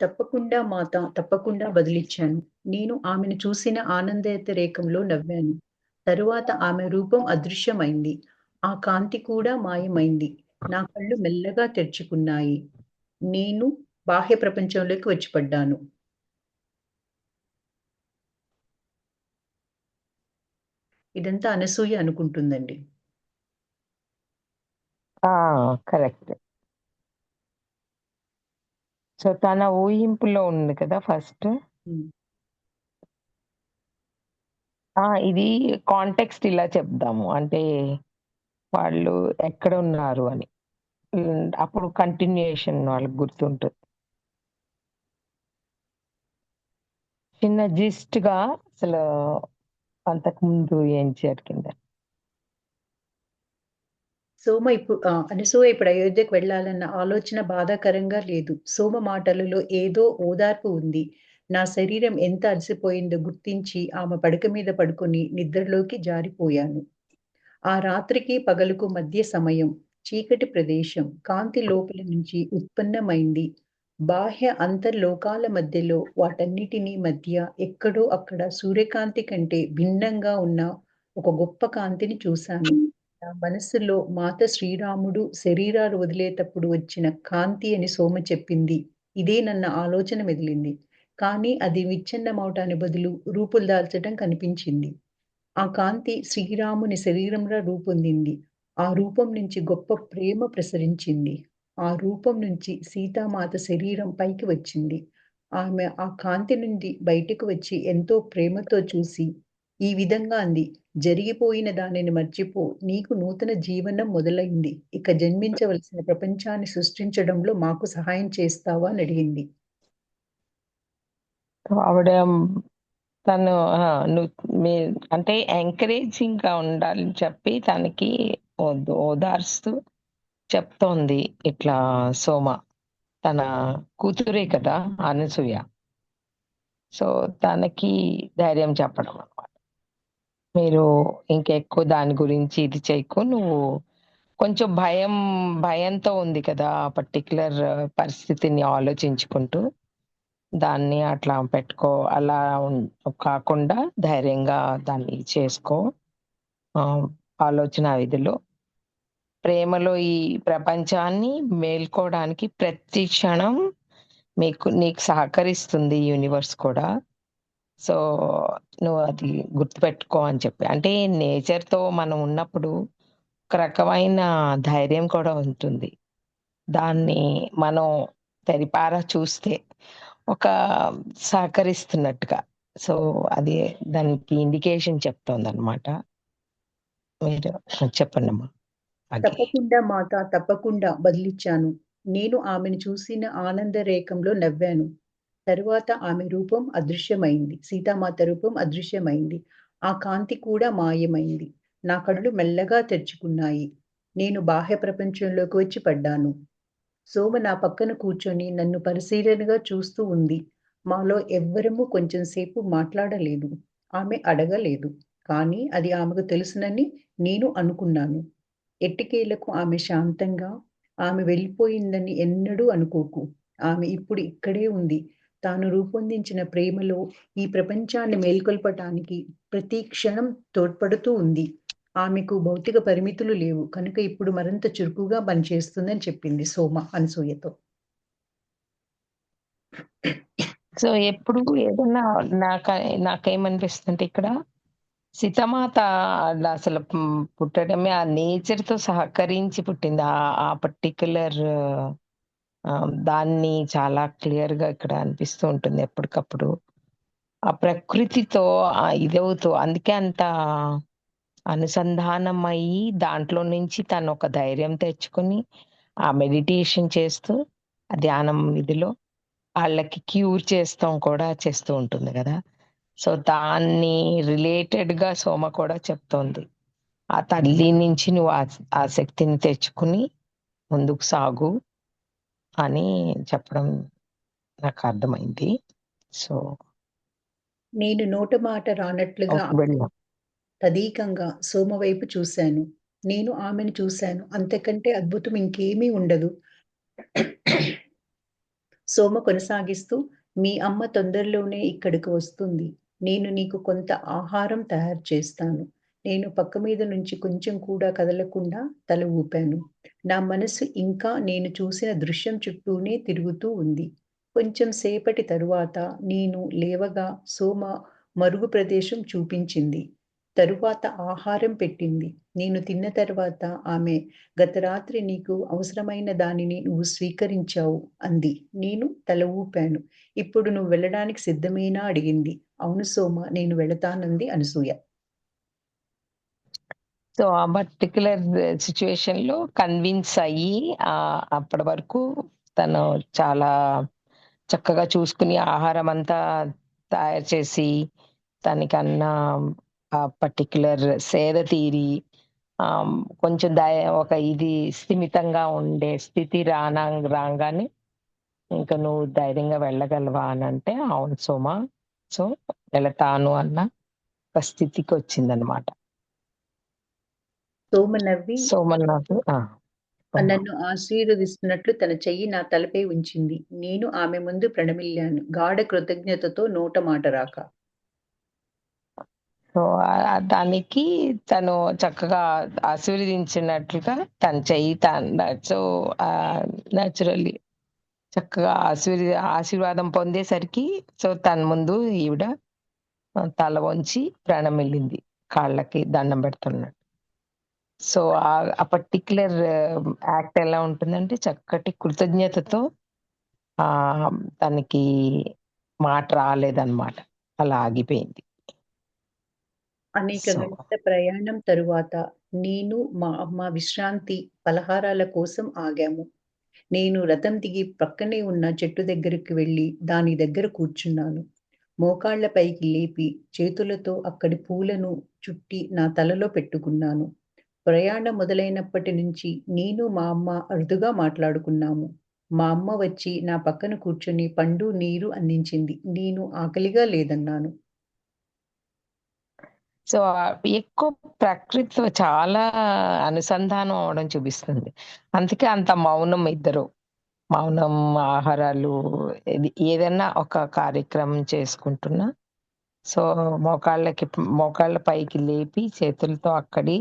తప్పకుండా మాత, తప్పకుండా బదులిచ్చాను. నేను ఆమెను చూసిన ఆనందోద్రేకంలో నవ్వాను. తరువాత ఆమె రూపం అదృశ్యమైంది. ఆ కాంతి కూడా మాయమైంది. నా కళ్ళు మెల్లగా తెరుచుకున్నాయి. నేను బాహ్య ప్రపంచంలోకి వచ్చి పడ్డాను. ఇదంతా అనసూయ అనుకుంటుందండి. ఆ! కరెక్ట్. సో, తన ఊహింపులో ఉంది కదా ఫస్ట్. హ్మ్. ఇది కాంటెక్స్ట్ ఇలా చెప్దాము. అంటే వాళ్ళు ఎక్కడున్నారు అని. అప్పుడు కంటిన్యూయేషన్ వాళ్ళకి గుర్తుంటుంది. చిన్న జిస్ట్‌గా అసలు అంతకుముందు ఏం జరిగిందని. అనసూయ ఇప్పుడు అయోధ్యకు వెళ్ళాలన్న ఆలోచన బాధాకరంగా లేదు. సోమ మాటలలో ఏదో ఓదార్పు ఉంది. నా శరీరం ఎంత అలసిపోయిందో గుర్తించి ఆమె పడక మీద పడుకొని నిద్రలోకి జారిపోయాను. ఆ రాత్రికి పగలుకు మధ్య సమయం, చీకటి ప్రదేశం, కాంతి లోపలి నుంచి ఉత్పన్నమైంది. బాహ్య అంతర్లోకాల మధ్యలో వాటన్నిటిని మధ్య ఎక్కడో అక్కడ సూర్యకాంతి కంటే భిన్నంగా ఉన్న ఒక గొప్ప కాంతిని చూశాను. నా మనస్సులో మాత శ్రీరాముడు శరీరాలు వదిలేటప్పుడు వచ్చిన కాంతి అని సోమ చెప్పింది. ఇదే నన్న ఆలోచన మెదిలింది. కానీ అది విచ్ఛిన్నమవటానికి బదులు రూపులు దాల్చటం కనిపించింది. ఆ కాంతి శ్రీరాముని శరీరంలా రూపొందింది. ఆ రూపం నుంచి గొప్ప ప్రేమ ప్రసరించింది. ఆ రూపం నుంచి సీతామాత శరీరం పైకి వచ్చింది. ఆమె ఆ కాంతి నుండి బయటకు వచ్చి ఎంతో ప్రేమతో చూసి, ఈ విధంగా అంది. జరిగిపోయిన దానిని మర్చిపో. నీకు నూతన జీవనం మొదలైంది. ఇక జన్మించవలసిన ప్రపంచాన్ని సృష్టించడంలో మాకు సహాయం చేస్తావా అని అడిగింది. ఆవిడ తను నువ్వు మీ అంటే ఎంకరేజింగ్‌గా ఉండాలని చెప్పి తనకి ఓదార్స్తూ చెప్తోంది ఇట్లా సోమ. తన కూతురే కదా అనసూయ. సో, తనకి ధైర్యం చెప్పడం అన్నమాట. మీరు ఇంకెక్కువ దాని గురించి ఇది చేయకు. నువ్వు కొంచెం భయంతో ఉంది కదా! ఆ పర్టిక్యులర్ పరిస్థితిని ఆలోచించుకుంటూ. దాన్ని అట్లా పెట్టుకో. అలా కాకుండా ధైర్యంగా దాన్ని చేసుకో. ఆలోచనా విధిలో. ప్రేమలో ఈ ప్రపంచాన్ని మేల్కోవడానికి ప్రతి క్షణం నీకు సహకరిస్తుంది యూనివర్స్ కూడా. సో, నువ్వు అది గుర్తుపెట్టుకో అని చెప్పి. అంటే నేచర్‌తో మనం ఉన్నప్పుడు ఒక రకమైన ధైర్యం కూడా ఉంటుంది. దాన్ని మనం తేరిపారా చూస్తే ఒక సహకరిస్తున్నట్టుగా. సో, అది దానికి ఇండికేషన్ చెప్తోందనమాట. మీరు చెప్పండమ్మా. అగే. తప్పకుండా మాత, తప్పకుండా బదులిచ్చాను. నేను ఆమెను చూసిన ఆనందరేకంలో నవ్వాను. తరువాత ఆమె రూపం అదృశ్యమైంది. సీతామాత రూపం అదృశ్యమైంది. ఆ కాంతి కూడా మాయమైంది. నా కళ్ళు మెల్లగా తెరుచుకున్నాయి. నేను బాహ్య ప్రపంచంలోకి వచ్చి పడ్డాను. సోమ నా పక్కన కూర్చొని నన్ను పరిశీలనగా చూస్తూ ఉంది. మాలో ఎవ్వరము కొంచెం సేపు మాట్లాడలేదు. ఆమె అడగలేదు. కానీ అది ఆమెకు తెలుసునని నేను అనుకున్నాను. ఎట్టికేలకు ఆమె శాంతంగా, ఆమె వెళ్ళిపోయిందని ఎన్నడూ అనుకోకు. ఆమె ఇప్పుడు ఇక్కడే ఉంది. తాను రూపొందించిన ప్రేమలో ఈ ప్రపంచాన్ని మేల్కొల్పటానికి ప్రతి క్షణం తోడ్పడుతూ ఉంది. ఆమెకు భౌతిక పరిమితులు లేవు. కనుక ఇప్పుడు మరింత చురుకుగా పనిచేస్తుందని చెప్పింది సోమ అనసూయతో. సో, ఎప్పుడు ఏదన్నా నాకేమనిపిస్తుందంటే ఇక్కడ సీతామాత అలా అసలు పుట్టడమే ఆ నేచర్‌తో సహకరించి పుట్టింది. ఆ పర్టిక్యులర్ దాన్ని చాలా క్లియర్‌గా ఇక్కడ అనిపిస్తూ ఉంటుంది ఎప్పటికప్పుడు. ఆ ప్రకృతితో ఇదవుతూ అందుకే అంత అనుసంధానమయ్యి దాంట్లో నుంచి తనొక ధైర్యం తెచ్చుకొని, ఆ మెడిటేషన్ చేస్తూ, ఆ ధ్యానం ఇదిలో ఆళ్ళకి క్యూర్ చేస్తాం కూడా చేస్తూ ఉంటుంది గదా! సో, దాన్ని రిలేటెడ్‌గా సోమ కూడా చెప్తోంది. ఆ తల్లి నుంచి నువ్వు ఆ శక్తిని తెచ్చుకొని ముందుకు సాగు అని చెప్పడం నాకర్థమైంది. సో, నేను నోటమాట రానట్లుగా ఓకే. వెళ్ళాం. తదేకంగా సోమ వైపు చూశాను. నేను ఆమెను చూశాను. అంతకంటే అద్భుతం ఇంకేమీ ఉండదు. సోమ కొనసాగిస్తూ, "మీ అమ్మ తొందరలోనే ఇక్కడికి వస్తుంది. నేను నీకు కొంత ఆహారం తయారు చేస్తాను." నేను పక్క మీద నుంచి కొంచెం కూడా కదలకుండా తల ఊపాను. నా మనసు ఇంకా నేను చూసిన దృశ్యం చుట్టూనే తిరుగుతూ ఉంది. కొంచెం సేపటి తరువాత నేను లేవగా సోమ మరుగు ప్రదేశం చూపించింది. తరువాత ఆహారం పెట్టింది. నేను తిన్న తర్వాత ఆమె, "గత రాత్రి నీకు అవసరమైన దానిని నువ్వు స్వీకరించావు" అంది. నేను తల ఊపాను. "ఇప్పుడు నువ్వు వెళ్ళడానికి సిద్ధమేనా?" అడిగింది. "అవును సోమ, నేను వెళతానంది" అనసూయ. సో, ఆ పర్టిక్యులర్ సిట్యుయేషన్‌లో కన్విన్స్ అయ్యి అప్పటి వరకు తను చాలా చక్కగా చూసుకుని ఆహారమంతా తయారు చేసి, తనకన్న ఆ పర్టిక్యులర్ సేద తీరి కొంచెం ఒక ఇది స్థిమితంగా ఉండే స్థితి రాంగానే ఇంక "నువ్వు ధైర్యంగా వెళ్ళగలవా?" అనంటే, "అవును సుమ. సో, వెళతాను" అన్న ఒక స్థితికొచ్చిందనమాట. సోమ నవ్వి సోమనాథ్ అమ్మా! నన్ను ఆశీర్వదిస్తున్నట్లు తన చెయ్యి నా తలపై ఉంచింది. నేను ఆమె ముందు ప్రణమిల్లాను. గాఢ కృతజ్ఞతతో నోట మాట రాక. సో, దానికి తను చక్కగా ఆశీర్వదించినట్లుగా తన చెయ్యి సో, నేచురల్లీ చక్కగా ఆశీర్వాదం పొందేసరికి సో, తన ముందు ఈవిడ తల వంచి ప్రణమిల్లింది. కాళ్ళకి దండం పెడుతున్నట్టు. సో, ఆ పర్టిక్యులర్ యాక్ట్ ఎలా ఉంటుందంటే చక్కటి కృతజ్ఞతతో తనకి మాట రాలేదన్నమాట. అలా ఆగిపోయింది. అనేక సో, గంటల ప్రయాణం తరువాత నేను, మా అమ్మ విశ్రాంతి, పలహారాల కోసం ఆగాము. నేను రథం దిగి పక్కనే ఉన్న చెట్టు దగ్గరికి వెళ్లి దాని దగ్గర కూర్చున్నాను. మోకాళ్ళ పైకి లేపి చేతులతో అక్కడి పూలను చుట్టి నా తలలో పెట్టుకున్నాను. ప్రయాణం మొదలైనప్పటి నుంచి నేను, మా అమ్మ అరుదుగా మాట్లాడుకున్నాము. మా అమ్మ వచ్చి నా పక్కన కూర్చొని పండు, నీరు అందించింది. నేను ఆకలిగా లేదన్నాను. సో, ఎక్కువ ప్రకృతితో చాలా అనుసంధానం అవ్వడం చూపిస్తుంది. అందుకే అంత మౌనం ఇద్దరు. మౌనం, ఆహారాలు ఏదన్నా ఒక కార్యక్రమం చేసుకుంటున్నా సో, మోకాళ్ళ పైకి లేపి చేతులతో అక్కడి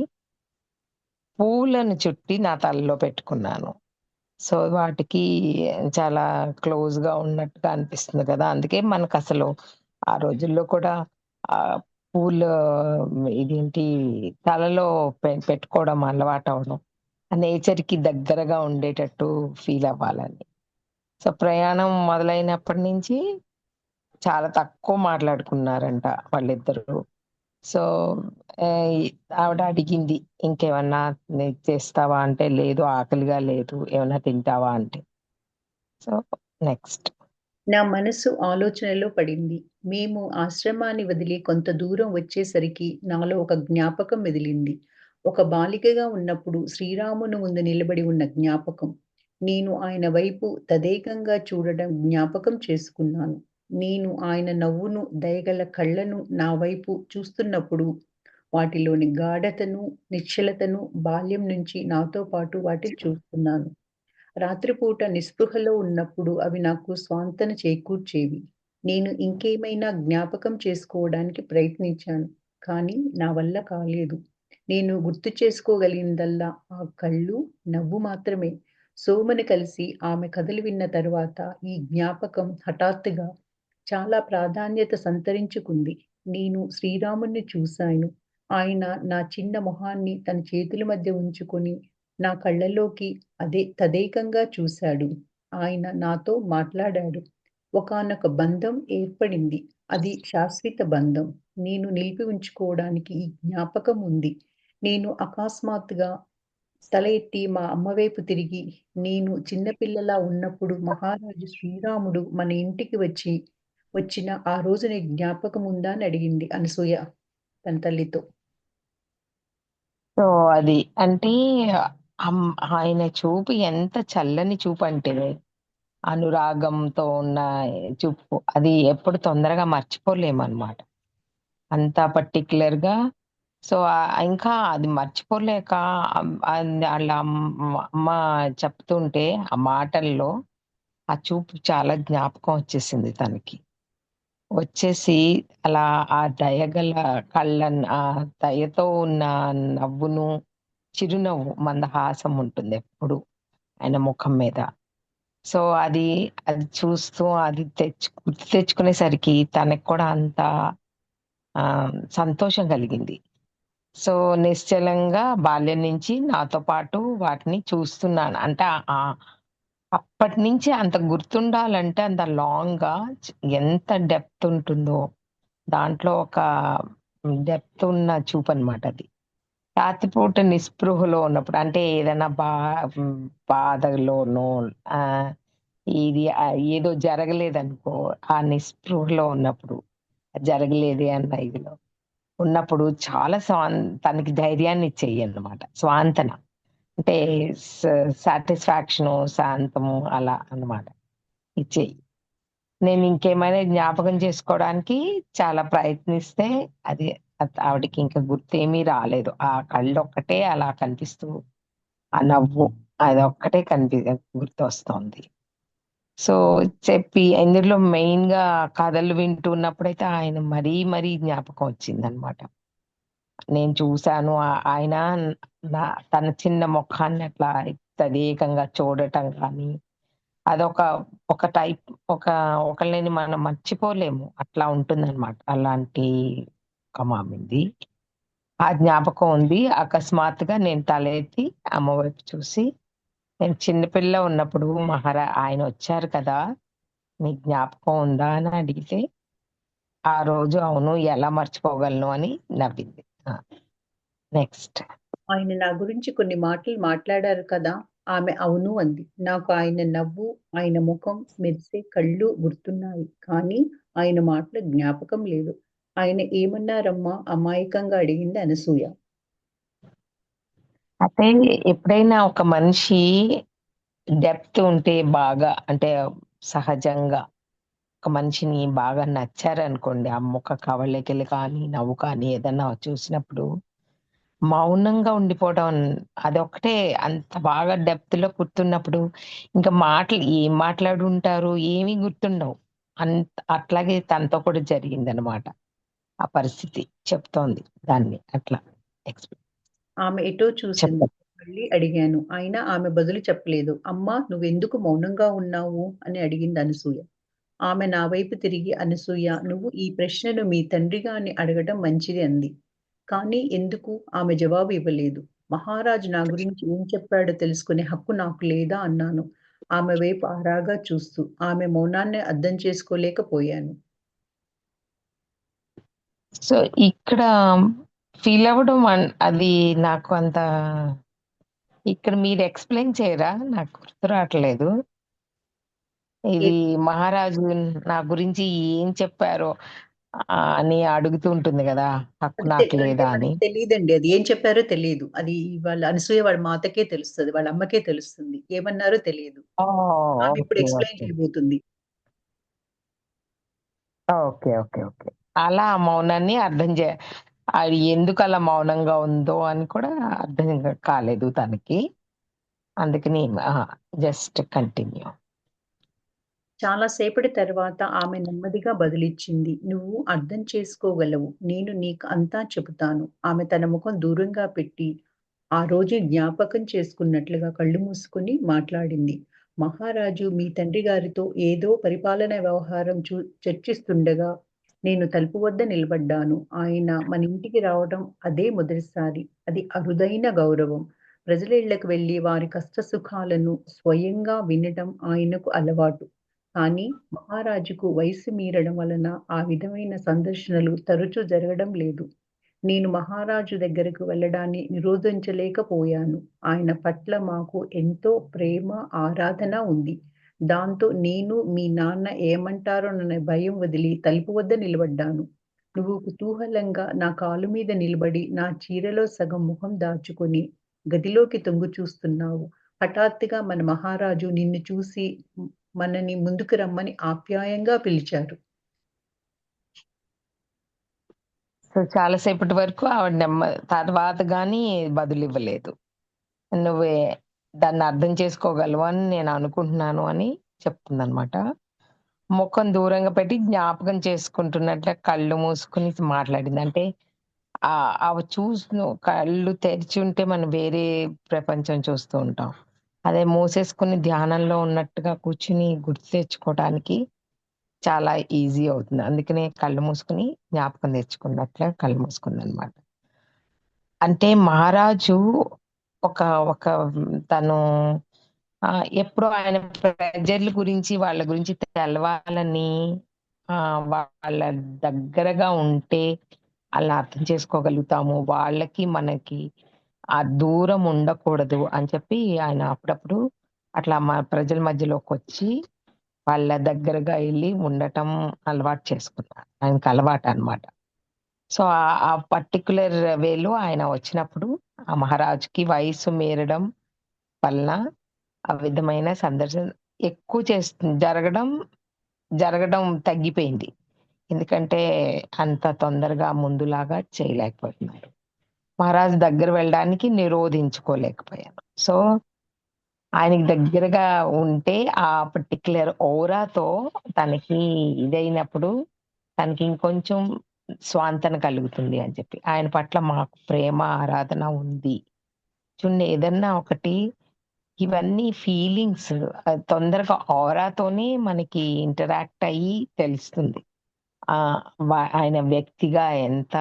పూలను చుట్టి నా తలలో పెట్టుకున్నాను. సో, వాటికి చాలా క్లోజ్‌గా ఉన్నట్టుగా అనిపిస్తుంది కదా! అందుకే మనకసలు ఆ రోజుల్లో కూడా ఆహ్, పూలు ఇదేంటి తలలో పెట్టుకోవడం అలవాటవ్వడం. ఆ నేచర్‌కి దగ్గరగా ఉండేటట్టు ఫీల్ అవ్వాలని. సో, ప్రయాణం మొదలైనప్పటి నుంచి చాలా తక్కువ మాట్లాడుకున్నారంట వాళ్ళిద్దరూ. సో, ఆహ్, ఆవిడ అడిగింది, "ఇంకేమన్నా చేస్తావా?" అంటే, "లేదు ఆకలిగా లేదు. ఏమన్నా తింటావా?" అంటే. So, next. నా మనసు ఆలోచనలో పడింది. మేము ఆశ్రమాన్ని వదిలి కొంత దూరం వచ్చేసరికి నాలో ఒక జ్ఞాపకం మెదిలింది. ఒక బాలికగా ఉన్నప్పుడు శ్రీరాముని ముందు నిలబడి ఉన్న జ్ఞాపకం. నేను ఆయన వైపు తదేకంగా చూడడం జ్ఞాపకం చేసుకున్నాను. నేను ఆయన నవ్వును, దయగల కళ్ళను నా వైపు చూస్తున్నప్పుడు వాటిలోని గాఢతను, నిశ్చలతను బాల్యం నుంచి నాతో పాటు వాటిని చూస్తున్నాను. రాత్రిపూట నిస్పృహలో ఉన్నప్పుడు అవి నాకు స్వాంతన చేకూర్చేవి. నేను ఇంకేమైనా జ్ఞాపకం చేసుకోవడానికి ప్రయత్నించాను. కానీ నా వల్ల కాలేదు. నేను గుర్తు చేసుకోగలిగిందల్లా ఆ కళ్ళు, నవ్వు మాత్రమే. సోమని కలిసి ఆమె కథలు విన్న తరువాత ఈ జ్ఞాపకం హఠాత్తుగా చాలా ప్రాధాన్యత సంతరించుకుంది. నేను శ్రీరాముడిని చూశాను. ఆయన నా చిన్న మొహాన్ని తన చేతుల మధ్య ఉంచుకొని నా కళ్ళలోకి తదేకంగా చూశాడు. ఆయన నాతో మాట్లాడాడు. ఒకానొక బంధం ఏర్పడింది. అది శాశ్వత బంధం. నేను నిలిపి ఉంచుకోవడానికి ఈ జ్ఞాపకం ఉంది. నేను అకస్మాత్తుగా తల ఎత్తి మా అమ్మ వైపు తిరిగి, నేను చిన్న పిల్లలా ఉన్నప్పుడు మహారాజు శ్రీరాముడు మన ఇంటికి వచ్చిన ఆ రోజు నీకు జ్ఞాపకం ఉందా? అని అడిగింది అనసూయ తన తల్లితో. సో, అది అంటే అం ఆయన చూపు ఎంత చల్లని చూపంటే, అనురాగంతో ఉన్న చూపు. అది ఎప్పుడు తొందరగా మర్చిపోలేమనమాట. అంత పర్టిక్యులర్‌గా సో, ఇంకా అది మర్చిపోలేక ఆళ్ళ అమ్మ చెప్తుంటే ఆ మాటల్లో ఆ చూపు చాలా జ్ఞాపకం వచ్చేసింది తనకి. వచ్చేసి అలా ఆ దయగల ఆ దయతో ఉన్న నవ్వును, చిరునవ్వు, మందహాసం ఉంటుంది ఎప్పుడు ఆయన ముఖం మీద. సో, అది చూస్తూ అది గుర్తు తెచ్చుకునేసరికి తనకి కూడా అంత సంతోషం కలిగింది. సో, నిశ్చలంగా బాల్యం నుంచి నాతో పాటు వాటిని చూస్తున్నాను. అంటే అప్పటినుంచి అంత గుర్తుండాలంటే అంత లాంగ్‌గా ఎంత డెప్త్ ఉంటుందో, దాంట్లో ఒక డెప్త్ ఉన్న చూపనమాట అది. రాత్రిపూట నిస్పృహలో ఉన్నప్పుడు అంటే ఏదైనా హ్మ్, బాధలోనో ఆహ్, ఏదో జరగలేదనుకో, ఆ నిస్పృహలో ఉన్నప్పుడు, జరగలేదే అన్న ఇదిలో ఉన్నప్పుడు చాలా తనకి ధైర్యాన్నిచ్చేయన్నమాట. స్వాంతన. అంటే స సాటిస్ఫాక్షను, శాంతము అలా అన్నమాట. ఇచ్చేయి. నేను ఇంకేమైనా జ్ఞాపకం చేసుకోవడానికి చాలా ప్రయత్నిస్తే అది ఆవిడకి ఇంకా గుర్తేమీ రాలేదు. ఆ కళ్ళొక్కటే అలా కనిపిస్తూ, ఆ నవ్వు అదొక్కటే గుర్తొస్తోంది. సో, ఇందులో మెయిన్‌గా కథలు వింటున్నప్పుడైతే ఆయన మరీ జ్ఞాపకం వచ్చిందనమాట. నేను చూసాను ఆయన నా తన చిన్న మొఖాన్ని అట్లా తదేకంగా చూడటం గానీ, అదొక ఒక టైప్ ఒక ఒకళ్ళని మనం మర్చిపోలేము. అట్లా ఉంటుందనమాట. అలాంటి ఒక ఆమెది. ఆ జ్ఞాపకం ఉంది. అకస్మాత్తుగా నేను తలెత్తి అమ్మ వైపు చూసి, నేను చిన్న పిల్ల ఉన్నప్పుడు ఆయనొచ్చారు కదా! నీకు జ్ఞాపకం ఉందా అని అడిగితే, ఆ రోజు అవును ఎలా మర్చిపోగలను అని నవ్వింది. ఆ! నెక్స్ట్. ఆయన నా గురించి కొన్ని మాటలు మాట్లాడారు కదా! ఆమె అవును అంది. నాకు ఆయన నవ్వు, ఆయన ముఖం, మెరిసే కళ్ళు గుర్తున్నాయి. కానీ ఆయన మాటలు జ్ఞాపకం లేదు. ఆయన ఏమన్నారమ్మా? అమాయకంగా అడిగింది అనసూయ. అయితే ఎప్పుడైనా ఒక మనిషి డెప్త్ ఉంటే బాగా అంటే సహజంగా ఒక మనిషిని బాగా నచ్చారనుకోండి. ఆ ముఖ కవళికలు కానీ, నవ్వు కానీ ఏదన్నా చూసినప్పుడు మౌనంగా ఉండిపోవడం అదొక్కటే అంత బాగా డెప్త్‌లో గుర్తున్నప్పుడు ఇంక ఏం మాట్లాడుంటారు? ఏమీ గుర్తుండవు. అట్లాగే తనతో కూడా జరిగిందనమాట. ఆ పరిస్థితి చెప్తోంది దాన్ని అట్లా. ఎక్స్‌ప్లెయిన్ ఆమె ఎటో చూసింది. చెప్పండి. మళ్ళీ అడిగాను. అయినా ఆమె బదులు చెప్పలేదు. అమ్మా! నువ్వెందుకు మౌనంగా ఉన్నావు? అని అడిగింది అనసూయ. ఆమె నా వైపు తిరిగి అనసూయ, నువ్వు ఈ ప్రశ్నను మీ తండ్రిగారిని అడగటం మంచిది అంది. కానీ ఎందుకు? ఆమె జవాబు ఇవ్వలేదు. మహారాజు నా గురించి ఏం చెప్పాడో తెలుసుకునే హక్కు నాకు లేదా అన్నాను. ఆమె వైపు ఆరాగా చూస్తూ. ఆమె మౌనాన్ని అర్థం చేసుకోలేకపోయాను. సో, ఇక్కడ ఫీలవ్వడం అది నాకు అంత ఇక్కడ మీరు ఎక్స్‌ప్లెయిన్ చేయరా? నాకు గుర్తు రావట్లేదు. ఏ ఇది మహారాజు నా గురించి ఏం చెప్పారో అని అడుగుతూ ఉంటుంది గదా! హక్కు అది నాకు అంటే లేదా అని. మనకి తెలీదండి. అది ఏం చెప్పారో తెలీదు. అది వాళ్ళ అనసూయ వాళ్ళ మాతకే తెలుస్తది. వాళ్ళ అమ్మకే తెలుస్తుంది. ఏమన్నారో తెలీదు. ఓహ్! ఆమె ఇప్పుడు ఓకే. Explain okay. చేయబోతుంది. ఓకే. అలా ఆ మౌనాన్ని అర్థం అది ఎందుకలా మౌనంగా ఉందో అని కూడా అర్థం కాలేదు తనకి. అందుకని జస్ట్ కంటిన్యూ. చాలా సేపటి తర్వాత ఆమె నెమ్మదిగా బదులిచ్చింది. "నువ్వు అర్థం చేసుకోగలవు. నేను నీకు అంతా చెబుతాను." ఆమె తన ముఖం దూరంగా పెట్టి, ఆ రోజు జ్ఞాపకం చేసుకున్నట్లుగా కళ్ళు మూసుకొని మాట్లాడింది. "మహారాజు మీ తండ్రి గారితో ఏదో పరిపాలన వ్యవహారం చర్చిస్తుండగా నేను తలుపు వద్ద నిలబడ్డాను. ఆయన మన ఇంటికి రావటం అదే మొదటిసారి. అది అరుదైన గౌరవం. ప్రజల ఇళ్ళకి వెళ్లి వారి కష్ట సుఖాలను స్వయంగా వినటం ఆయనకు అలవాటు. కానీ మహారాజుకు వయస్సు మీరడం వలన ఆ విధమైన సందర్శనలు తరచూ జరగడం లేదు. నేను మహారాజు దగ్గరకు వెళ్ళడాన్ని నిరోధించలేకపోయాను. ఆయన పట్ల మాకు ఎంతో ప్రేమ, ఆరాధన ఉంది. దాంతో నేను మీ నాన్న ఏమంటారోననే భయం వదిలి తలుపు వద్ద నిలబడ్డాను. నువ్వు కుతూహలంగా నా కాలు మీద నిలబడి, నా చీరలో సగం ముఖం దాచుకొని గదిలోకి తొంగి చూస్తున్నావు. హఠాత్తుగా మన మహారాజు నిన్ను చూసి మనని ముందుకు రమ్మని ఆప్యాయంగా పిలిచారు. సో, చాలా సేపటి వరకు ఆవిడ తర్వాత గాని బదులివ్వలేదు. నువ్వే దాన్ని అర్థం చేసుకోగలవు అని నేను అనుకుంటున్నాను అని చెప్తుందనమాట. ముఖం దూరంగా పెట్టి జ్ఞాపకం చేసుకుంటున్నట్ల కళ్ళు మూసుకొని మాట్లాడింది. అంటే అవి కళ్ళు తెరిచి ఉంటే మనం వేరే ప్రపంచం చూస్తూ ఉంటాం. అదే మూసేసుకొని ధ్యానంలో ఉన్నట్టుగా కూర్చుని గుర్తు తెచ్చుకోవడానికి చాలా ఈజీ అవుతుంది. అందుకనే కళ్ళు మూసుకొని జ్ఞాపకం తెచ్చుకున్నట్ల కళ్ళు మూసుకుందనమాట. అంటే మహారాజు ఒక ఒక తను ఎప్పుడో ఆయన ప్రజల గురించి, వాళ్ళ గురించి తెలవాలని వాళ్ళ దగ్గరగా ఉంటే ఆళ్ళని అర్థం చేసుకోగలుగుతాము. వాళ్ళకి, మనకి ఆ దూరం ఉండకూడదు అని చెప్పి ఆయన అప్పుడప్పుడు అట్లా ప్రజల మధ్యలోకొచ్చి వాళ్ళ దగ్గరగా ఎళ్లి ఉండటం అలవాటు చేసుకున్నారు. ఆయనకి అలవాటనమాట. సో, ఆ పర్టిక్యులర్ వేలో ఆయన వచ్చినప్పుడు ఆ మహారాజుకి వయస్సు మీరడం వలన ఆ విధమైన సందర్శన ఎక్కువ జరగడం జరగడం తగ్గిపోయింది. ఎందుకంటే అంత తొందరగా ముందులాగా చేయలేకపోతున్నారు. మహారాజు దగ్గర వెళ్ళడానికి నిరోధించుకోలేకపోయాను. సో, ఆయనకి దగ్గరగా ఉంటే ఆ పర్టిక్యులర్ ఔరాతో తనకి ఇదైనప్పుడు తనకి ఇంకొంచెం స్వాంతన కలుగుతుంది అని చెప్పి. ఆయన పట్ల మాకు ప్రేమ, ఆరాధన ఉంది. చూడండి ఏదన్నా ఒకటి ఇవన్నీ ఫీలింగ్స్ తొందరగా ఔరాతోనే మనకి ఇంటరాక్ట్ అయ్యి తెలుస్తుంది. ఆయన వ్యక్తిగా ఎంత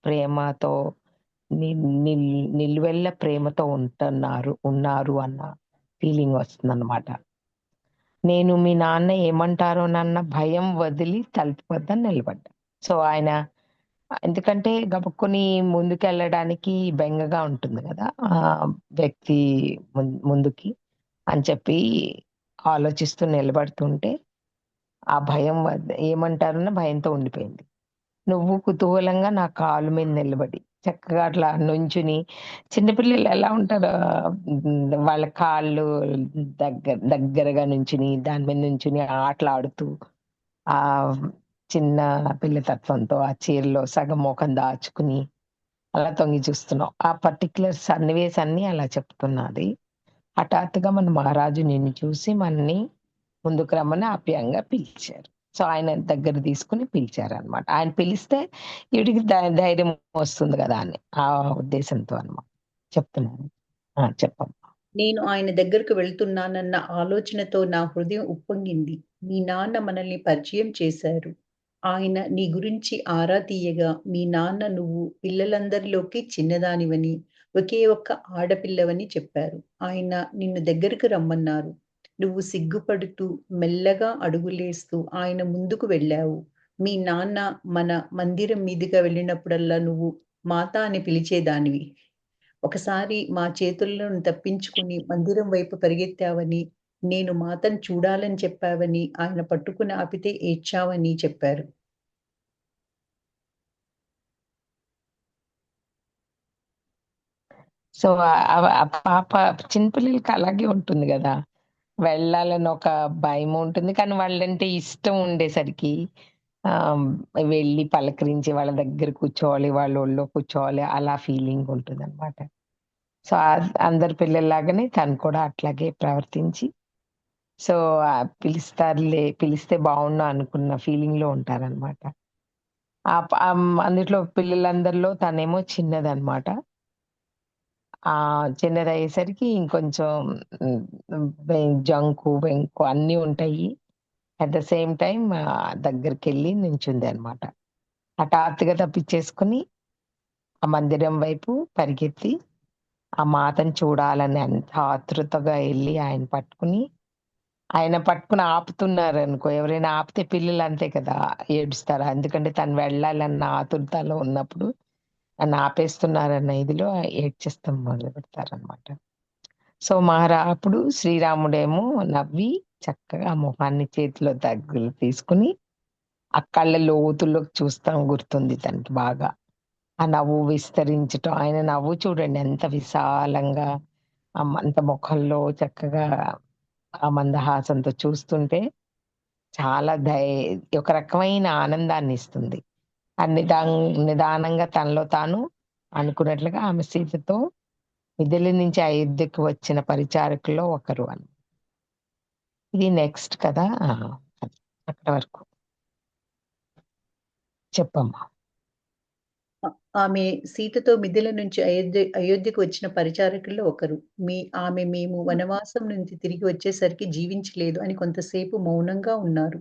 ప్రేమతో ని నిల్ నిలువెల్ల ప్రేమతో ఉన్నారు అన్న ఫీలింగ్ వస్తుందనమాట. నేను మీ నాన్న ఏమంటారోనన్న భయం వదిలి తలుపు వద్ద నిలబడ్డా. సో, ఆయన ఎందుకంటే గబుక్కుని ముందుకెళ్ళడానికి బెంగగా ఉంటుంది గదా! వ్యక్తి ముందుకి అని చెప్పి ఆలోచిస్తూ నిలబడుతుంటే, ఆ భయం ఏమంటారన్న భయంతో ఉండిపోయింది. నువ్వు కుతూహలంగా నా కాలు మీద నిలబడి, చక్కగా అట్లా నుంచుని చిన్న పిల్లలు ఎలా ఉంటారో వాళ్ళ కాళ్ళు దగ్గరగా నుంచుని, దాని మీద నుంచుని ఆటలాడుతూ, చిన్న పిల్లతత్వంతో ఆ చీరలో సగం మొఖం దాచుకుని, అలా తొంగి చూస్తున్నాం. ఆ పర్టిక్యులర్ సన్నివేశాన్ని అలా చెప్తున్నది. హఠాత్తుగా మన మహారాజు నిన్ను చూసి మనని ముందుకు రమ్మని ఆప్యాయంగా పిలిచారు. సో, ఆయన దగ్గర తీసుకొని పిలిచారనమాట. ఆయన పిలిస్తే ఈవిడికి ధైర్యం వస్తుంది గదా! అని. ఆ ఉద్దేశంతో అనమాట. చెప్తున్నాను. చెప్పమ్మా. నేను ఆయన దగ్గరకు వెళ్తున్నానన్న ఆలోచనతో నా హృదయం ఉప్పొంగింది. మీ నాన్న మనల్ని పరిచయం చేశారు. ఆయన నీ గురించి ఆరా తీయగా, మీ నాన్న నువ్వు పిల్లలందరిలోకి చిన్నదానివని, ఒకే ఒక్క ఆడపిల్లవని చెప్పారు. ఆయన నిన్ను దగ్గరకు రమ్మన్నారు. నువ్వు సిగ్గుపడుతూ, మెల్లగా అడుగులేస్తూ ఆయన ముందుకు వెళ్ళావు. మీ నాన్న మన మందిరం మీదుగా వెళ్ళినప్పుడల్లా నువ్వు మాత అని పిలిచేదానివి. ఒకసారి మా చేతుల్లో తప్పించుకొని మందిరం వైపు పరిగెత్తావని, నేను మాతను చూడాలని చెప్పావని, ఆయన పట్టుకుని ఆపితే ఏడ్చావని చెప్పారు. సో, ఆ పాప చిన్న పిల్లలకి అలాగే ఉంటుంది గదా! వెళ్ళాలని ఒక భయం ఉంటుంది. కానీ వాళ్ళంటే ఇష్టం ఉండేసరికి ఆహ్, వెళ్ళి పలకరించి వాళ్ళ దగ్గర కూర్చోవాలి, వాళ్ళ ఒళ్ళో కూర్చోవాలి అలా ఫీలింగ్ ఉంటుందనమాట. సో, అందరి పిల్లల్లాగానే తను కూడా అట్లాగే ప్రవర్తించి సో, పిలిస్తే బావుండు అనుకున్న ఫీలింగ్‌లో ఉంటారనమాట. అందుట్లో పిల్లలందరిలో తనేమో చిన్నదనమాట. చిన్నదయ్యేసరికి ఇంకొంచెం హ్మ్, వెంకు అన్నీ ఉంటాయి. అట్ ద సేమ్ టైమ్ దగ్గరికెళ్ళి నించుందనమాట. హఠాత్తుగా తప్పిచ్చేసుకొని ఆ మందిరం వైపు పరిగెత్తి ఆ మాతను చూడాలని ఎంత ఆతృతగా ఎళ్లి ఆయన పట్టుకొని ఆపుతున్నారనుకో, ఎవరైనా ఆపితే పిల్లలు అంతే కదా! ఏడుస్తారు. ఎందుకంటే తను వెళ్ళాలన్న ఆతురతలో ఉన్నప్పుడు నన్ను ఆపేస్తున్నారన్న ఇదిలో ఏడ్చేస్తాం మొదలుపెడతారనమాట. సో, అప్పుడు శ్రీరాముడేమో నవ్వి చక్కగా ఆ మొహాన్ని చేతిలో తీసుకొని, ఆ కళ్ళ లోతుల్లోకి చూస్తాం గుర్తుంది తనకి బాగా. ఆ నవ్వు విస్తరించటం, ఆయన నవ్వు చూడండి ఎంత విశాలంగా అంత ముఖంలో చక్కగా ఆ మందహాసంతో చూస్తుంటే చాలా ఒక రకమైన ఆనందాన్నిస్తుంది. ఆ నిదానంగా తనలో తాను అనుకున్నట్లుగా ఆమె సీతతో మిథిల నుంచి అయోధ్యకు వచ్చిన పరిచారకుల్లో ఒకరు అని. ఇది నెక్స్ట్ కదా. అది అక్కడ వరకు చెప్పమ్మా. ఆ- ఆమె సీతతో మిథిల నుంచి అయోధ్యకు వచ్చిన పరిచారకుల్లో ఒకరు. ఆమె మేము వనవాసం నుంచి తిరిగి వచ్చేసరికి జీవించలేదు అని కొంతసేపు మౌనంగా ఉన్నారు.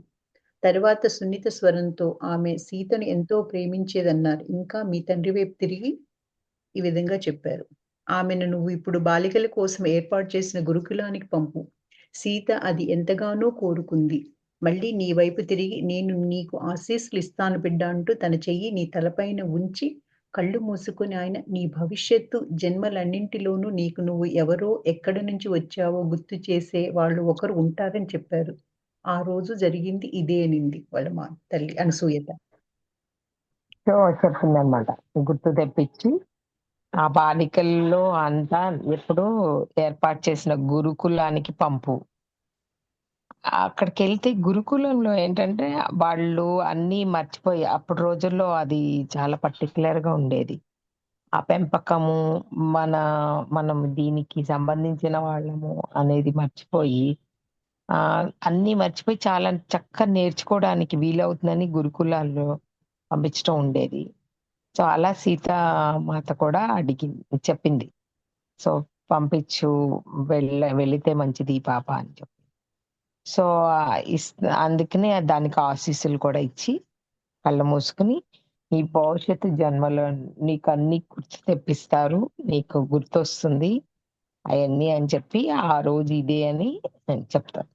తరువాత సున్నిత స్వరంతో ఆమె సీతను ఎంతో ప్రేమించేదన్నారు. ఇంకా మీ తండ్రి వైపు తిరిగి ఈ విధంగా చెప్పారు. ఆమెను నువ్వు ఇప్పుడు బాలికల కోసం ఏర్పాటు చేసిన గురుకులానికి పంపు. సీత అది ఎంతగానో కోరుకుంది. మళ్ళీ నీ వైపు తిరిగి నేను నీకు ఆశీస్సులు ఇస్తాను బిడ్డ అంటూ తన చెయ్యి నీ తలపైన ఉంచి కళ్ళు మూసుకొని ఆయన నీ భవిష్యత్తు జన్మలన్నింటిలోనూ నీకు నువ్వు ఎవరో ఎక్కడి నుంచి వచ్చావో గుర్తు చేసే వాళ్ళు ఒకరు ఉంటారని చెప్పారు. ఆ రోజు జరిగింది ఇదే అనింది వాళ్ళ మా తల్లి అనసూయత. సో చెప్పిందనమాట, గుర్తు తెప్పించి ఆ బాలికల్లో అంతా ఎప్పుడు ఏర్పాటు చేసిన గురుకులానికి పంపు. అక్కడికెళ్తే గురుకులంలో ఏంటంటే వాళ్ళు అన్నీ మర్చిపోయి, అప్పుడు రోజుల్లో అది చాలా పర్టిక్యులర్‌గా ఉండేది. ఆ పెంపకము, మన మనం దీనికి సంబంధించిన వాళ్ళము అనేది మర్చిపోయి, అన్నీ మర్చిపోయి చాలా చక్కగా నేర్చుకోవడానికి వీలవుతుందని గురుకులాల్లో పంపించటం ఉండేది. సో, అలా సీతామాత కూడా చెప్పింది. సో, పంపించు, వెళితే మంచిది ఈ పాప అని చెప్పి. సో, ఇస్ అందుకనే దానికి ఆశీస్సులు కూడా ఇచ్చి, కళ్ళు మూసుకొని, "నీ భవిష్యత్తు జన్మలో నీకన్నీ గుర్తు తెప్పిస్తారు. నీకు గుర్తొస్తుంది అయన్నీ" అని చెప్పి, ఆ రోజు ఇదే అని చెప్తారు.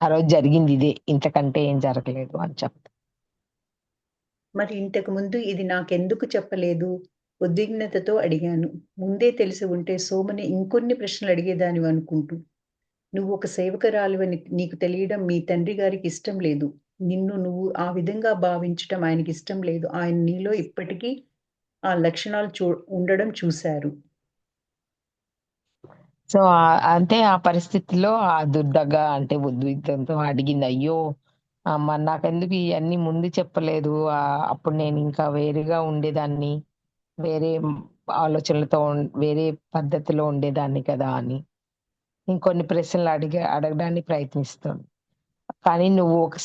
ఆ రోజు జరిగింది ఇదే. ఇంతకంటే ఏం జరగలేదు అని చెప్తా. మరి ఇంతకు ముందు ఇది నాకెందుకు చెప్పలేదు? ఉద్విగ్నతతో అడిగాను. ముందే తెలిసి ఉంటే సోమని ఇంకొన్ని ప్రశ్నలు అడిగేదానివనుకుంటూ. నువ్వు ఒక సేవకురాలివని నీకు తెలియడం మీ తండ్రి గారికి ఇష్టం లేదు. నిన్ను నువ్వు ఆ విధంగా భావించటం ఆయనకిష్టం లేదు. ఆయన నీలో ఇప్పటికీ ఆ లక్షణాలు ఉండడం చూశారు. సో, అంటే ఆ పరిస్థితిలో ఆ దుర్దగా అంటే ఉద్విగ్నంతో అడిగింది. అయ్యో! మరి నాకెందుకు ఇయన్నీ ముందు చెప్పలేదు? అప్పుడు నేనింకా వేరేగా ఉండేదాన్ని. వేరే ఆలోచనలతో వేరే పద్ధతిలో ఉండేదాన్ని కదా అని. ఇంకొన్ని ప్రశ్నలు అడగడానికి ప్రయత్నిస్తుంది. కానీ నువ్వు ఒక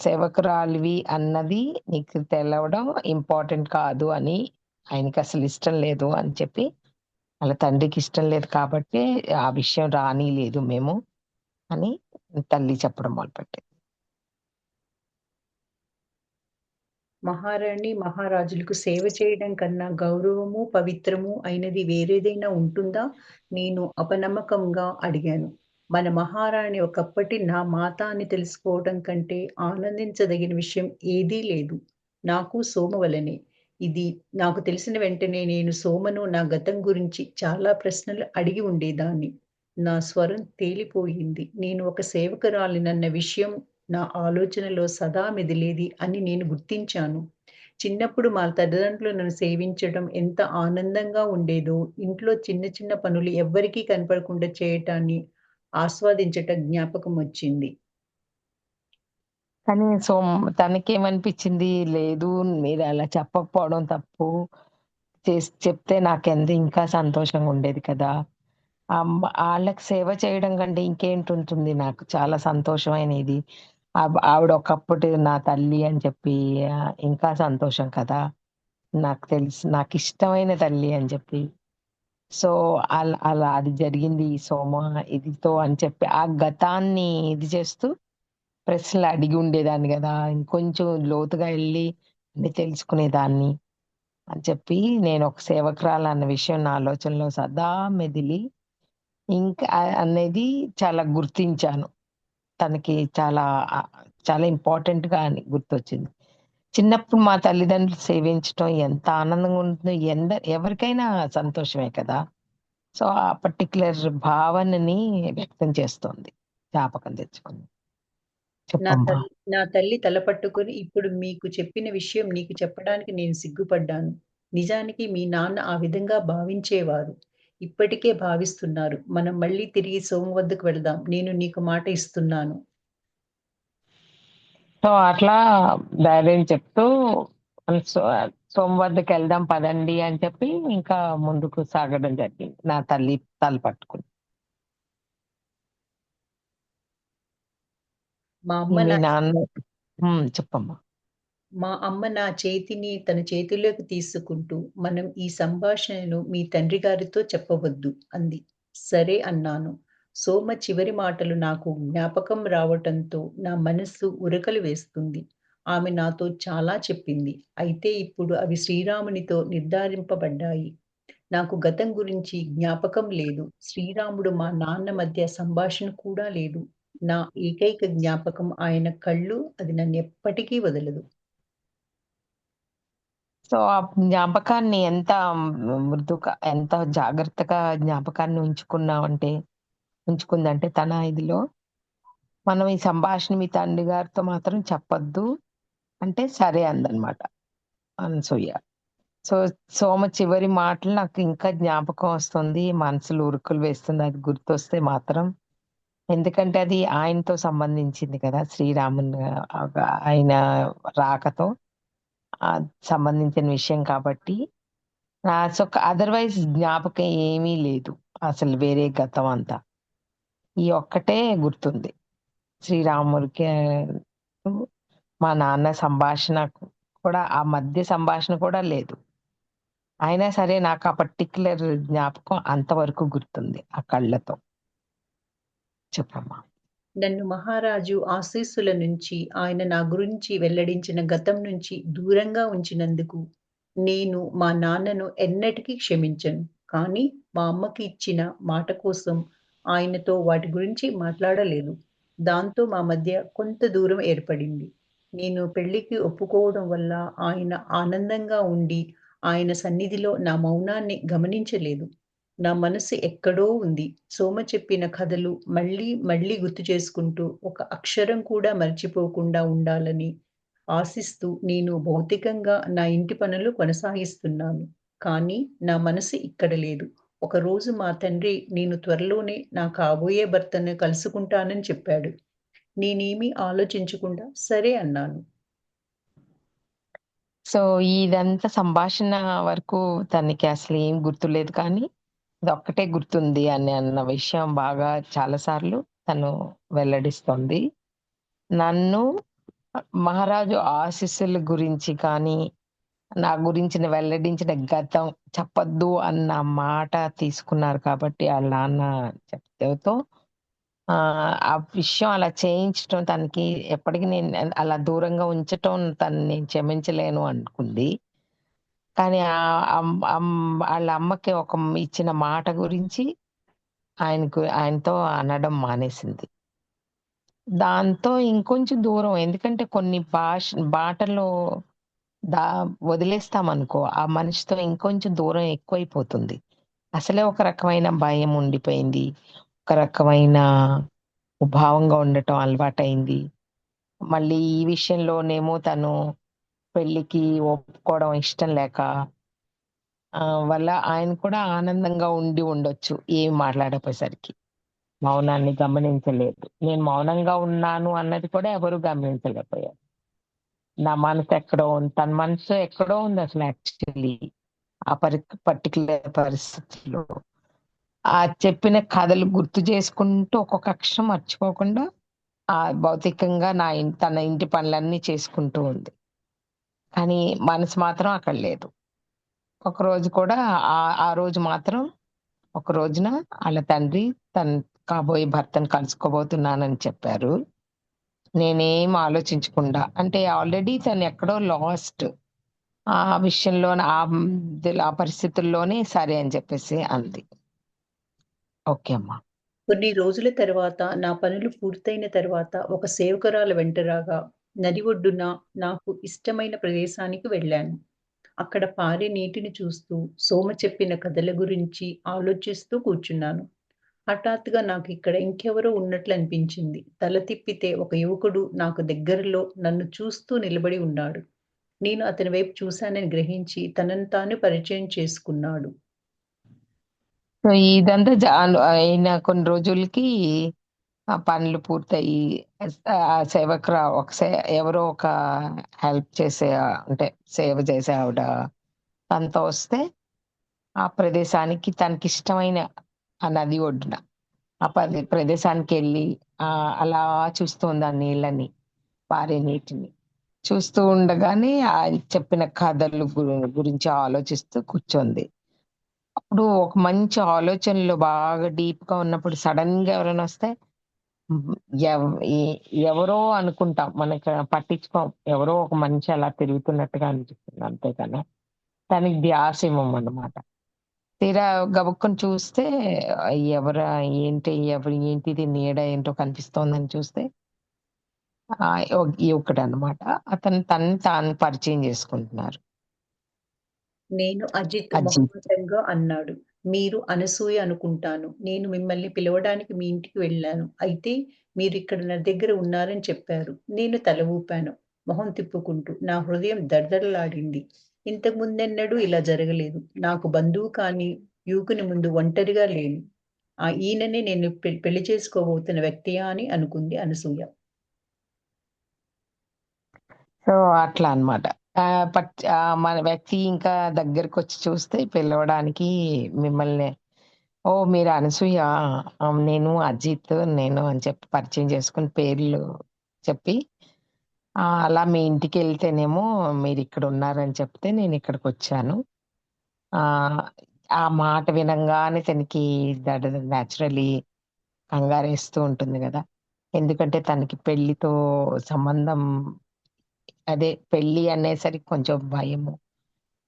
సేవకురాలివి అన్నది నీకు తెలవడం ఇంపార్టెంట్ కాదు అని, ఆయనకసలు ఇష్టం లేదు అని చెప్పి, ఆళ్ళ తండ్రికి ఇష్టం లేదు కాబట్టే ఆ విషయం రానీయలేదు మేము అని తల్లి చెప్పడం మొదలుపెట్టింది. మహారాణి, మహారాజులకు సేవ చేయడం కన్నా గౌరవము, పవిత్రము అయినది వేరేదైనా ఉంటుందా? నేను అపనమ్మకంగా అడిగాను. మన మహారాణి ఒకప్పటి నా మాత అని తెలుసుకోవడం కంటే ఆనందించదగిన విషయం ఏదీ లేదు. నాకు సోమ వలనే. ఇది నాకు తెలిసిన వెంటనే నేను సోమను నా గతం గురించి చాలా ప్రశ్నలు అడిగి ఉండేదాన్ని. నా స్వరం తేలిపోయింది. నేను ఒక సేవకురాలినన్న విషయం నా ఆలోచనలో సదా మెదిలేది అని నేను గుర్తించాను. చిన్నప్పుడు మా తల్లిదండ్రులు నన్ను సేవించడం ఎంత ఆనందంగా ఉండేదో, ఇంట్లో చిన్న చిన్న పనులు ఎవ్వరికీ కనపడకుండా చేయటాన్ని ఆస్వాదించటం జ్ఞాపకం వచ్చింది. కానీ తనకేమనిపించింది, లేదు మీరలా చెప్పకపోవడం తప్పు. చెప్తే నాకెంత ఇంకా సంతోషంగా ఉండేది కదా! ఆళ్ళకి సేవ చేయడం కంటే ఇంకేంటుంటుంది, నాకు చాలా సంతోషమైనది. ఆవిడ ఒకప్పుడు నా తల్లి అని చెప్పి ఇంకా సంతోషం కదా! నాకు తెలుసు నాకిష్టమైన తల్లి అని చెప్పి. సో, అలా అది జరిగింది ఈ ఇదితో అని చెప్పి, ఆ గతాన్ని ఇది చేస్తూ ప్రశ్నలు అడిగి ఉండేదాన్ని గదా! ఇంకొంచెం లోతుగా ఎళ్లి అన్నీ తెలుసుకునేదాన్ని అని చెప్పి, నేనొక సేవకురాలన్న విషయం నా ఆలోచనలో సదా మెదిలి, ఇంకా అనేది చాలా గుర్తించాను. తనకి చాలా ఆహ్, చాలా ఇంపార్టెంట్‌గా అని గుర్తొచ్చింది. చిన్నప్పుడు మా తల్లిదండ్రులు సేవించటం ఎంత ఆనందంగా ఉంటుందో, ఎవరికైనా సంతోషమే కదా! సో, ఆ పర్టిక్యులర్ భావనని వ్యక్తం చేస్తోంది. జ్ఞాపకం తెచ్చుకుంది. చెప్పమ్మా. నా తల్లి తల పట్టుకొని, "ఇప్పుడు మీకు చెప్పిన విషయం నీకు చెప్పడానికి నేను సిగ్గుపడ్డాను. నిజానికి మీ నాన్న ఆ విధంగా భావించేవారు. ఇప్పటికే భావిస్తున్నారు. మనం మళ్ళీ తిరిగి సోము వద్దకు వెళదాం. నేను నీకు మాట ఇస్తున్నాను." సో, అట్లా ధైర్యం చెప్తూ సో సోమవారకెళ్దాం పదండి అని చెప్పి ఇంకా ముందుకు సాగడం జరిగింది. నా తల్లి తల పట్టుకుని. మా అమ్మ మీ నా నాన్న చెప్పమ్మా. మా అమ్మ నా చేతిని తన చేతుల్లోకి తీసుకుంటూ, "మనం ఈ సంభాషణను మీ తండ్రి గారితో చెప్పవద్దు" అంది. సరే అన్నాను. సోమ చివరి మాటలు నాకు జ్ఞాపకం రావటంతో నా మనస్సు ఉరకలు వేస్తుంది. ఆమె నాతో చాలా చెప్పింది. అయితే ఇప్పుడు అవి శ్రీరామునితో నిర్ధారింపబడ్డాయి. నాకు గతం గురించి జ్ఞాపకం లేదు. శ్రీరాముడు మా నాన్న మధ్య సంభాషణ కూడా లేదు. నా ఏకైక జ్ఞాపకం ఆయన కళ్ళు. అది నన్నెప్పటికీ వదలదు. సో, ఆ జ్ఞాపకాన్ని ఎంత ఎంత జాగ్రత్తగా జ్ఞాపకాన్ని ఉంచుకుందంటే తన ఇదిలో, మనం ఈ సంభాషణ మీ తండ్రి గారితో మాత్రం చెప్పొద్దు అంటే సరే అందనమాట అనసూయ. సో, సోమ చివరి మాటలు నాకు ఇంకా జ్ఞాపకం వస్తుంది. మనసులో ఉరుకులు వేస్తుంది అది గుర్తొస్తే మాత్రం. ఎందుకంటే అది ఆయనతో సంబంధించింది కదా! శ్రీరాముని ఆయన రాకతో సంబంధించిన విషయం కాబట్టి. సో, అదర్‌వైజ్ జ్ఞాపకం ఏమీ లేదు. అసలు వేరే గతం అంతా. ఈ ఒక్కటే గుర్తుంది. శ్రీరాముడికి మా నాన్న సంభాషణ కూడా ఆ మధ్య సంభాషణ కూడా లేదు. అయినా సరే నాకు ఆ పర్టిక్యులర్ జ్ఞాపకం అంతవరకు గుర్తుంది. ఆ కళ్ళతో. చెప్పమ్మా. నన్ను మహారాజు ఆశీస్సుల నుంచి ఆయన నా గురించి వెల్లడించిన గతం నుంచి దూరంగా ఉంచినందుకు నేను మా నాన్నను ఎన్నటికీ క్షమించను. కానీ మా అమ్మకి ఇచ్చిన మాట కోసం ఆయనతో వాటి గురించి మాట్లాడలేదు. దాంతో మా మధ్య కొంత దూరం ఏర్పడింది. నేను పెళ్ళికి ఒప్పుకోవడం వల్ల ఆయన ఆనందంగా ఉండి ఆయన సన్నిధిలో నా మౌనాన్ని గమనించలేదు. నా మనసు ఎక్కడో ఉంది. సోమ చెప్పిన కథలు మళ్ళీ, మళ్ళీ గుర్తు చేసుకుంటూ, ఒక అక్షరం కూడా మర్చిపోకుండా ఉండాలని ఆశిస్తూ, నేను భౌతికంగా నా ఇంటి పనులు కొనసాగిస్తున్నాను. కానీ నా మనసు ఇక్కడ లేదు. ఒకరోజు మా తండ్రి నేను త్వరలోనే నా కాబోయే భర్తను కలుసుకుంటానని చెప్పాడు. నేనేమీ ఆలోచించకుండా సరే అన్నాను. సో, ఇదంతా సంభాషణ వరకు తనకి అసలేం గుర్తులేదు కానీ, ఇదొక్కటే గుర్తుంది అని అన్న విషయం బాగా చాలా సార్లు తను వెల్లడిస్తోంది. నన్ను మహారాజు ఆశీస్సుల గురించి కానీ, నా గురించిన వెల్లడించిన గతం చెప్పొద్దు అన్న మాట తీసుకున్నారు కాబట్టి ఆళ్ళ నాన్న చెప్తేతో ఆ విషయం అలా చేయించటం తనకి ఎప్పటికి నేను అలా దూరంగా ఉంచటం తనని నేను క్షమించలేను అనుకుంది. కానీ ఆళ్ళ అమ్మకి ఇచ్చిన మాట గురించి ఆయనతో అనడం మానేసింది. దాంతో ఇంకొంచెం దూరం ఎందుకంటే కొన్ని బాటలో దా వదిలేస్తామనుకో, ఆ మనిషితో ఇంకొంచెం దూరం ఎక్కువైపోతుంది. అసలే ఒక రకమైన భయం ఉండిపోయింది. ఒక రకమైన ముభావంగా ఉండటం అలవాటయింది. మళ్ళీ ఈ విషయంలోనేమో తను పెళ్ళికి ఒప్పుకోవడం ఇష్టం లేక వల్ల ఆయన కూడా ఆనందంగా ఉండొచ్చు. ఏమి మాట్లాడకపోయేసరికి. మౌనాన్ని గమనించలేదు. నేను మౌనంగా ఉన్నాను అన్నది కూడా ఎవరు గమనించలేకపోయారు. నా మనసు ఎక్కడో ఉంది. తన మనసు ఎక్కడో ఉంది అసలు యాక్చువల్లీ. ఆ పర్టిక్యులర్ పరిస్థితిలో. ఆ చెప్పిన కథలు గుర్తు చేసుకుంటూ ఒక్కొక్క అక్షరం మర్చిపోకుండా భౌతికంగా తన ఇంటి పనులన్నీ చేసుకుంటూ ఉంది. కానీ మనసు మాత్రం అక్కడ లేదు. ఒకరోజు కూడా ఆ రోజు మాత్రం ఒక రోజున ఆళ్ళ తండ్రి తన కాబోయే భర్తను కలుసుకోబోతున్నానని చెప్పారు. నేనేం ఆలోచించకుండా అంటే ఆల్రెడీ తను ఎక్కడో లాస్ట్. ఆ విషయంలోనే ఆ పరిస్థితుల్లోనే సరే అని చెప్పేసి అంది. ఓకే అమ్మా. కొన్ని రోజుల తర్వాత నా పనులు పూర్తయిన తర్వాత ఒక సేవకురాలు వెంట రాగా నది ఒడ్డున నాకు ఇష్టమైన ప్రదేశానికి వెళ్ళాను. అక్కడ పారే నీటిని చూస్తూ సోమ చెప్పిన కథల గురించి ఆలోచిస్తూ కూర్చున్నాను. హఠాత్తుగా నాకు ఇక్కడ ఇంకెవరో ఉన్నట్లు అనిపించింది. తల తిప్పితే ఒక యువకుడు నాకు దగ్గరలో నన్ను చూస్తూ నిలబడి ఉన్నాడు. నేను అతని వైపు చూశానని గ్రహించి తనను తాను పరిచయం చేసుకున్నాడు. సో, ఇదంతా అయిన కొన్ని రోజులకి ఆ పనులు పూర్తయి ఆ ఎవరో ఒక హెల్ప్ చేసే అంటే సేవ చేసే ఆవిడ తనతో వస్తే ఆ ప్రదేశానికి తనకిష్టమైన ఆ నది ఒడ్డున ఆ ప్రదేశానికెళ్ళి అలా చూస్తుంది ఆ నీళ్ళని, పారే నీటిని. చూస్తూ ఉండగానే ఆయన చెప్పిన కథలు గురించి ఆలోచిస్తూ కూర్చోంది. అప్పుడు ఒక మంచి ఆలోచనలో బాగా డీప్‌గా ఉన్నప్పుడు సడెన్‌గా ఎవరైనా వస్తే హ్మ్. ఎవ్ ఎ ఎవరో అనుకుంటాం. మనకు పట్టించుకోం. ఎవరో ఒక మనిషి అలా తిరుగుతున్నట్టుగా అనిపిస్తుంది అంతేగాని, దానికి ధ్యాస ఇవ్వమన్నమాట. తీరా గబుక్కున చూస్తే ఎవరా ఏంటి ఏంటిది నీడ ఏంటో కనిపిస్తోందని చూస్తే యువకుడన్నమాట. అతను తనని తాను పరిచయం చేసుకుంటున్నారు. నేను అజిత్ అజిత్. మొహమాటంగా అన్నాడు. మీరు అనసూయ అనుకుంటాను. నేను మిమ్మల్ని పిలవడానికి మీ ఇంటికి వెళ్ళాను. అయితే మీరిక్కడ నా దగ్గర ఉన్నారని చెప్పారు. నేను తల ఊపాను. మొహం తిప్పుకుంటూ. నా హృదయం దడదడలాడింది. ఇంతకు ముందెన్నడూ ఇలా జరగలేదు. నాకు బంధువు కాని యువకుని ముందు ఒంటరిగా లేను. ఈయననే నేను పెళ్లి చేసుకోబోతున్న వ్యక్తియా అని అనుకుంది అనసూయ. సో, అట్లా అన్నమాట. మన వ్యక్తి ఇంకా దగ్గరకొచ్చి చూస్తే పిలవడానికి మిమ్మల్ని ఓహ్! మీరు అనసూయ. నేను అజిత్ అని చెప్పి పరిచయం చేసుకొని పేర్లు చెప్పి, అలా మీ ఇంటికెళ్తేనేమో మీరిక్కడున్నారని చెప్తే నేనిక్కడికొచ్చాను. ఆహ్, ఆ మాట వినంగానే తనకి నేచురల్లీ కంగారేస్తూ ఉంటుంది గదా! ఎందుకంటే తనకి పెళ్ళితో సంబంధం, అదే పెళ్లి అనేసరికి కొంచెం భయము.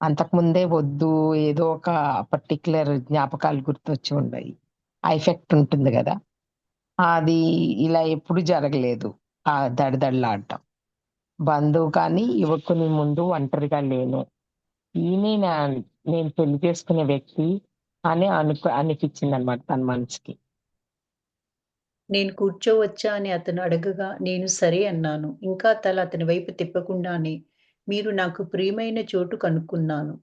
అంతకుముందే వద్దు, ఏదో ఒక పర్టిక్యులర్ జ్ఞాపకాలు గుర్తొచ్చి ఉండయి. ఆ ఎఫెక్ట్ ఉంటుంది గదా! అది ఇలా ఎప్పుడు జరగలేదు. ఆ దడదడలాడటం. బంధువు కానీ, యువకుని ముందు ఒంటరిగా లేను. ఈయనే నేను పెళ్లి చేసుకునే వ్యక్తి అని అనిపిచ్చిందనమాట తన మనసుకి. నేను కూర్చోవచ్చా అని అతను అడగగా నేను సరే అన్నాను. ఇంకా తల అతని వైపు తిప్పకుండానే, మీరు నాకు ప్రియమైన చోటు కనుక్కున్నాను.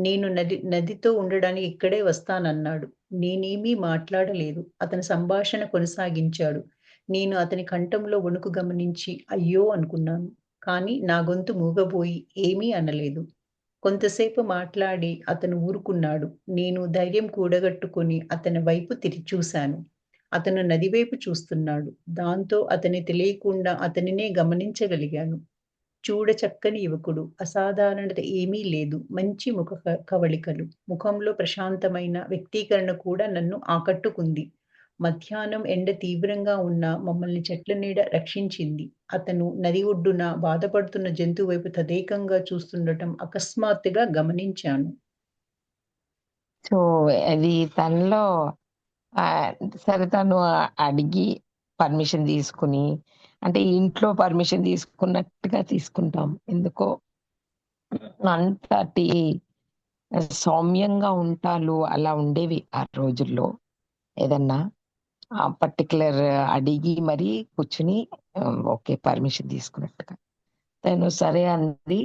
నేను నదితో ఉండడానికి ఇక్కడే వస్తానన్నాడు. నేనేమీ మాట్లాడలేదు. అతను సంభాషణ కొనసాగించాడు. నేను అతని కంఠంలో వణుకు గమనించి అయ్యో అనుకున్నాను. కానీ నా గొంతు మూగబోయి ఏమీ అనలేదు. కొంతసేపు మాట్లాడి అతను ఊరుకున్నాడు. నేను ధైర్యం కూడగట్టుకొని అతని వైపు చూశాను. అతను నది వైపు చూస్తున్నాడు. దాంతో అతని తెలియకుండా అతనినే గమనించగలిగాను. చూడచక్కని యువకుడు. అసాధారణత ఏమీ లేదు. మంచి ముఖ కవళికలు. ముఖంలో ప్రశాంతమైన వ్యక్తీకరణ కూడా నన్ను ఆకట్టుకుంది. మధ్యాహ్నం ఎండ తీవ్రంగా ఉన్న మమ్మల్ని చెట్ల నీడ రక్షించింది. అతను నది ఒడ్డున బాధపడుతున్న జంతువు వైపు తదేకంగా చూస్తుండటం అకస్మాత్తుగా గమనించాను. సో, అది తనలో ఆహ్, సరే తను అడిగి పర్మిషన్ తీసుకొని, అంటే ఇంట్లో పర్మిషన్ తీసుకున్నట్టుగా తీసుకుంటాం. ఎందుకో అంతటి సౌమ్యంగా ఉంటాలు అలా ఉండేవి ఆ రోజుల్లో. ఏదన్నా పర్టిక్యులర్ అడిగి మరీ కూర్చొని ఓకే. పర్మిషన్ తీసుకున్నట్టుగా. తను సరే అంది.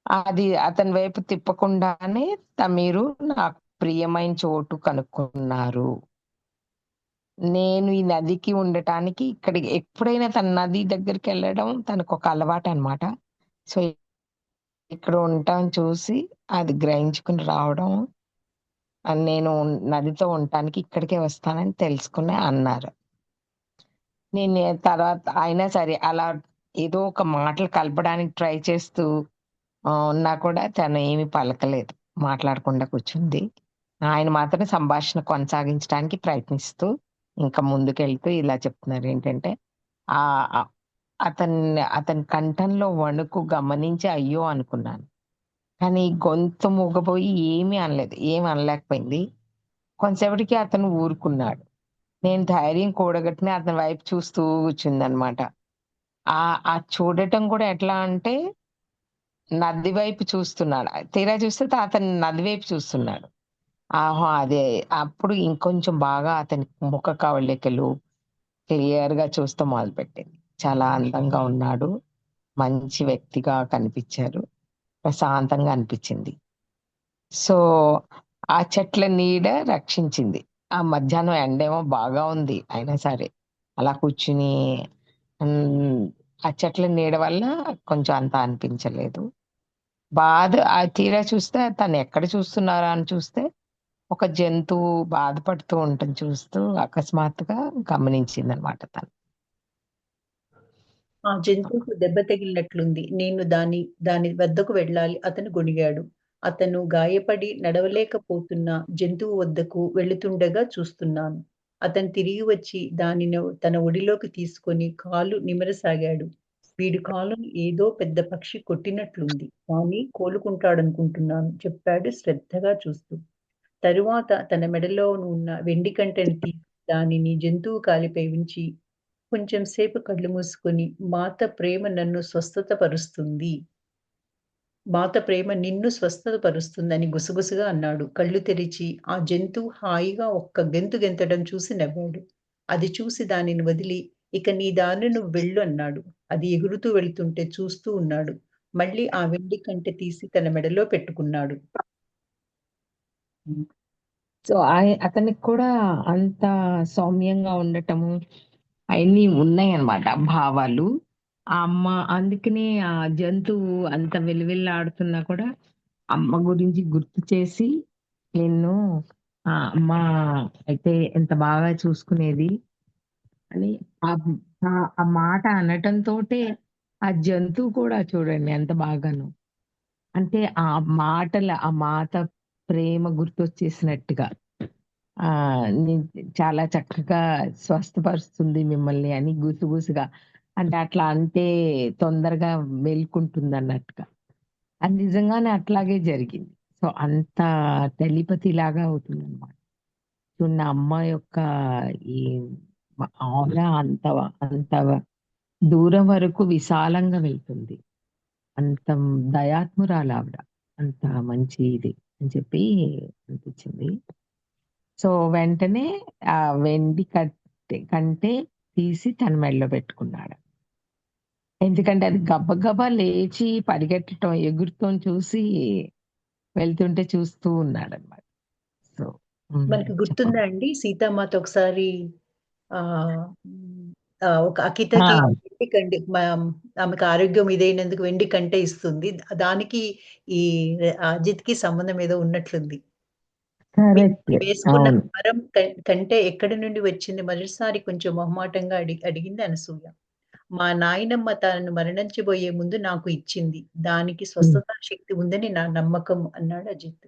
అది అతని వైపు తిప్పకుండానే మీరు నాకు ప్రియమైన చోటు కనుక్కున్నారు. నేను ఈ నదికి ఉండటానికి ఇక్కడికి ఎప్పుడైనా తను నది దగ్గరికెళ్ళడం తనకొక అలవాటనమాట. సో, ఇక్కడ ఉండటం చూసి అది గ్రహించుకొని రావడం, నేను నదితో ఉండటానికి ఇక్కడికే వస్తానని తెలుసుకొని అన్నారు. నేను తర్వాత అయినా సరే అలా ఏదో ఒక మాటలు కలపడానికి ట్రై చేస్తూ ఉన్నా కూడా తను ఏమి పలకలేదు. మాట్లాడకుండా కూర్చుంది. ఆయన మాత్రం సంభాషణ కొనసాగించడానికి ప్రయత్నిస్తూ, ఇంకా ముందుకెళ్తూ ఇలా చెప్తున్నారేంటంటే, ఆహ్, అ అతని కంఠంలో వణుకు గమనించి అయ్యో! అనుకున్నాను. కానీ గొంతు మూగబోయి ఏమీ అనలేదు. ఏమి అనలేకపోయింది. కొంతసేపటికి అతను ఊరుకున్నాడు. నేను ధైర్యం కూడగట్టుకొని అతని వైపు చూస్తూ కూర్చుందనమాట. ఆ చూడటం కూడా ఎట్లా అంటే నది వైపు చూస్తున్నాడు. తీరా చూస్తే అతను నది వైపు చూస్తున్నాడు. ఆహా! అదే అప్పుడు ఇంకొంచెం బాగా అతని ముఖ కవళికలు క్లియర్‌గా చూస్తూ మొదలుపెట్టింది. చాలా అందంగా ఉన్నాడు. మంచి వ్యక్తిగా కనిపిచ్చారు. ప్రశాంతంగా అనిపిచ్చింది. సో, ఆ చెట్ల నీడ రక్షించింది. ఆ మధ్యాహ్నం ఎండేమో బాగా ఉంది. అయినా సరే అలా కూర్చొని హ్మ్. ఆ చెట్ల నీడ వల్ల కొంచెం అంత అనిపించలేదు. తీరా చూస్తే తనెక్కడ చూస్తున్నారా అని చూస్తే ఒక జంతువు బాధపడుతూ ఉండటం చూస్తూ అకస్మాత్తుగా గమనించిందనమాట తను. ఆ జంతువుకు దెబ్బ తగిలినట్లుంది. నేను దాని వద్దకు వెళ్ళాలి అతను గొణిగాడు. అతను గాయపడి నడవలేకపోతున్న జంతువు వద్దకు వెళుతుండగా చూస్తున్నాను. అతను తిరిగి వచ్చి దానిని తన ఒడిలోకి తీసుకొని కాలు నిమరసాగాడు. వీడి కాలుని ఏదో పెద్ద పక్షి కొట్టినట్లుంది. కానీ కోలుకుంటాడనుకుంటున్నాను చెప్పాడు శ్రద్ధగా చూస్తూ. తరువాత తన మెడలో ఉన్న వెండి కంటెని తీసి దానిని జంతువు కాలిపై ఉంచి కొంచెం సేపు కళ్ళు మూసుకొని మాత ప్రేమ నిన్ను స్వస్థతపరుస్తుందని గుసగుసగా అన్నాడు. కళ్ళు తెరిచి ఆ జంతువు హాయిగా ఒక్క గెంతు గెంతడం చూసి నవ్వాడు. అది చూసి దానిని వదిలి ఇక నీ దారిన నువ్వు వెళ్ళు అన్నాడు. అది ఎగురుతూ వెళ్తుంటే చూస్తూ ఉన్నాడు. మళ్ళీ ఆ వెండి కంటె తీసి తన మెడలో పెట్టుకున్నాడు. సో అతనికి కూడా అంత సౌమ్యంగా ఉండటము అన్నీ ఉన్నాయన్నమాట భావాలు. ఆ అమ్మ అందుకనే ఆ జంతువు అంత వెలువెల్లాడుతున్నా కూడా అమ్మ గురించి గుర్తు చేసి నిన్ను అమ్మ అయితే ఎంత బాగా చూసుకునేది అని ఆ ఆ మాట అనటంతోటే ఆ జంతువు కూడా చూడండి ఎంత బాగాను. అంటే ఆ మాత ప్రేమ గుర్తొచ్చేసినట్టుగా ఆ చాలా చక్కగా స్వస్థపరుస్తుంది మిమ్మల్ని అని గుసగుసగా అంటే అట్లా అంటే తొందరగా మేల్కుంటుంది అన్నట్టుగా. అది నిజంగానే అట్లాగే జరిగింది. సో అంత టెలిపతి లాగా అవుతుందన్నమాట. చూడండి ఆ అమ్మ యొక్క ఈ ఆరా అంత అంత దూరం వరకు విశాలంగా వెళ్తుంది. అంత దయాత్మురాలావిడ. అంత మంచి ఇది అని చెప్పి అనిపించింది. సో వెంటనే ఆ వెండి కంటే తీసి తన మెడలో పెట్టుకున్నాడు. ఎందుకంటే అది గబగబా లేచి పరిగెట్టడం, ఎగురుతూ చూసి వెళ్తుంటే చూస్తూ ఉన్నాడన్నమాట. సో మనకి చెప్పండి. గుర్తుందా అండి? సీతామాత ఒకసారి ఆహ్, ఒక ఆ! అకితకి వెండి కండి ఆమెకు ఆరోగ్యం ఇదైనందుకు వెండి కంటే ఇస్తుంది. దానికి ఈ అజిత్‌కి సంబంధం ఏదో ఉన్నట్లుంది. కరెక్ట్. మీరు వేసుకున్న అవును. హారం కంటే ఎక్కడి నుండి వచ్చింది? మొదటిసారి కొంచెం మొహమాటంగా అడిగింది అనసూయ. మా నాయనమ్మ తనను మరణించబోయే ముందు నాకు ఇచ్చింది. దానికి హ్మ్. స్వస్థతా శక్తి ఉందని నా నమ్మకం అన్నాడు అజిత్.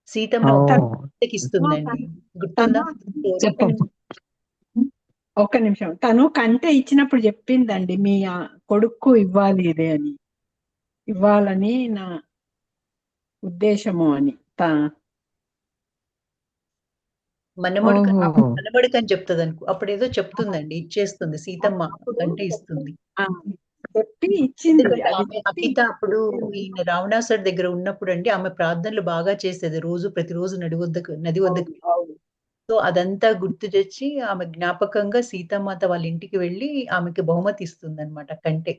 సీతమ్మ ఒక ఓహ్! ఇస్తుందండి. తను గుర్తుందా స్టోరీ? ఒక చెప్పండి. నిమిషం ఒక్క నిమిషం. తను కంటె ఇచ్చినప్పుడు చెప్పిందండి. మీ కొడుక్కు ఇవ్వాలి ఇదే అని. ఇవ్వాలని నా ఉద్దేశము అని. మనమడిక ఓహో! మనమడికని చెప్తదనుకో. అప్పుడేదో చెప్తుందండి. ఇచ్చేస్తుంది. సీతమ్మ అప్పుడు కంటే ఇస్తుంది. ఆ! చెప్పి ఇచ్చింది. ఎందుకంటే అది ఆమె చెప్పి అకిత అప్పుడు ఈయన రావణాసురుడి దగ్గర ఉన్నప్పుడండి ఆమె ప్రార్థనలు బాగా చేసేది. ప్రతిరోజు నది వద్దకు అవును. అవును. సో, అదంతా గుర్తు తెచ్చి ఆమె జ్ఞాపకంగా సీతామాత వాళ్ళ ఇంటికి వెళ్లి ఆమెకి బహుమతి ఇస్తుందన్నమాట కంటే.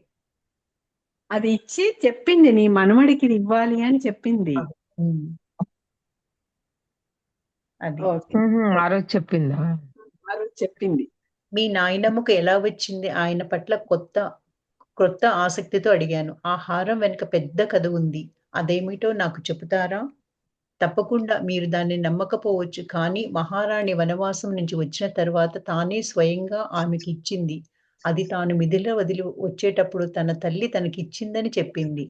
అది ఇచ్చి చెప్పింది. నీ మనవడికి ఇది ఇవ్వాలి అని చెప్పింది. హ్మ్. అది. ఓకే. హుహు. ఆ రోజు చెప్పిందా? ఆ రోజు చెప్పింది. మీ నాయనమ్మకు ఎలా వచ్చింది? ఆయన పట్ల క్రొత్త ఆసక్తితో అడిగాను. ఆ హారం వెనుక పెద్ద కథ ఉంది. అదేమిటో నాకు చెబుతారా? తప్పకుండా మీరు దాన్ని నమ్మకపోవచ్చు. కానీ మహారాణి వనవాసం నుంచి వచ్చిన తర్వాత తానే స్వయంగా ఆమెకిచ్చింది. అది తాను మిథిల వదిలి వచ్చేటప్పుడు తన తల్లి తనకిచ్చిందని చెప్పింది.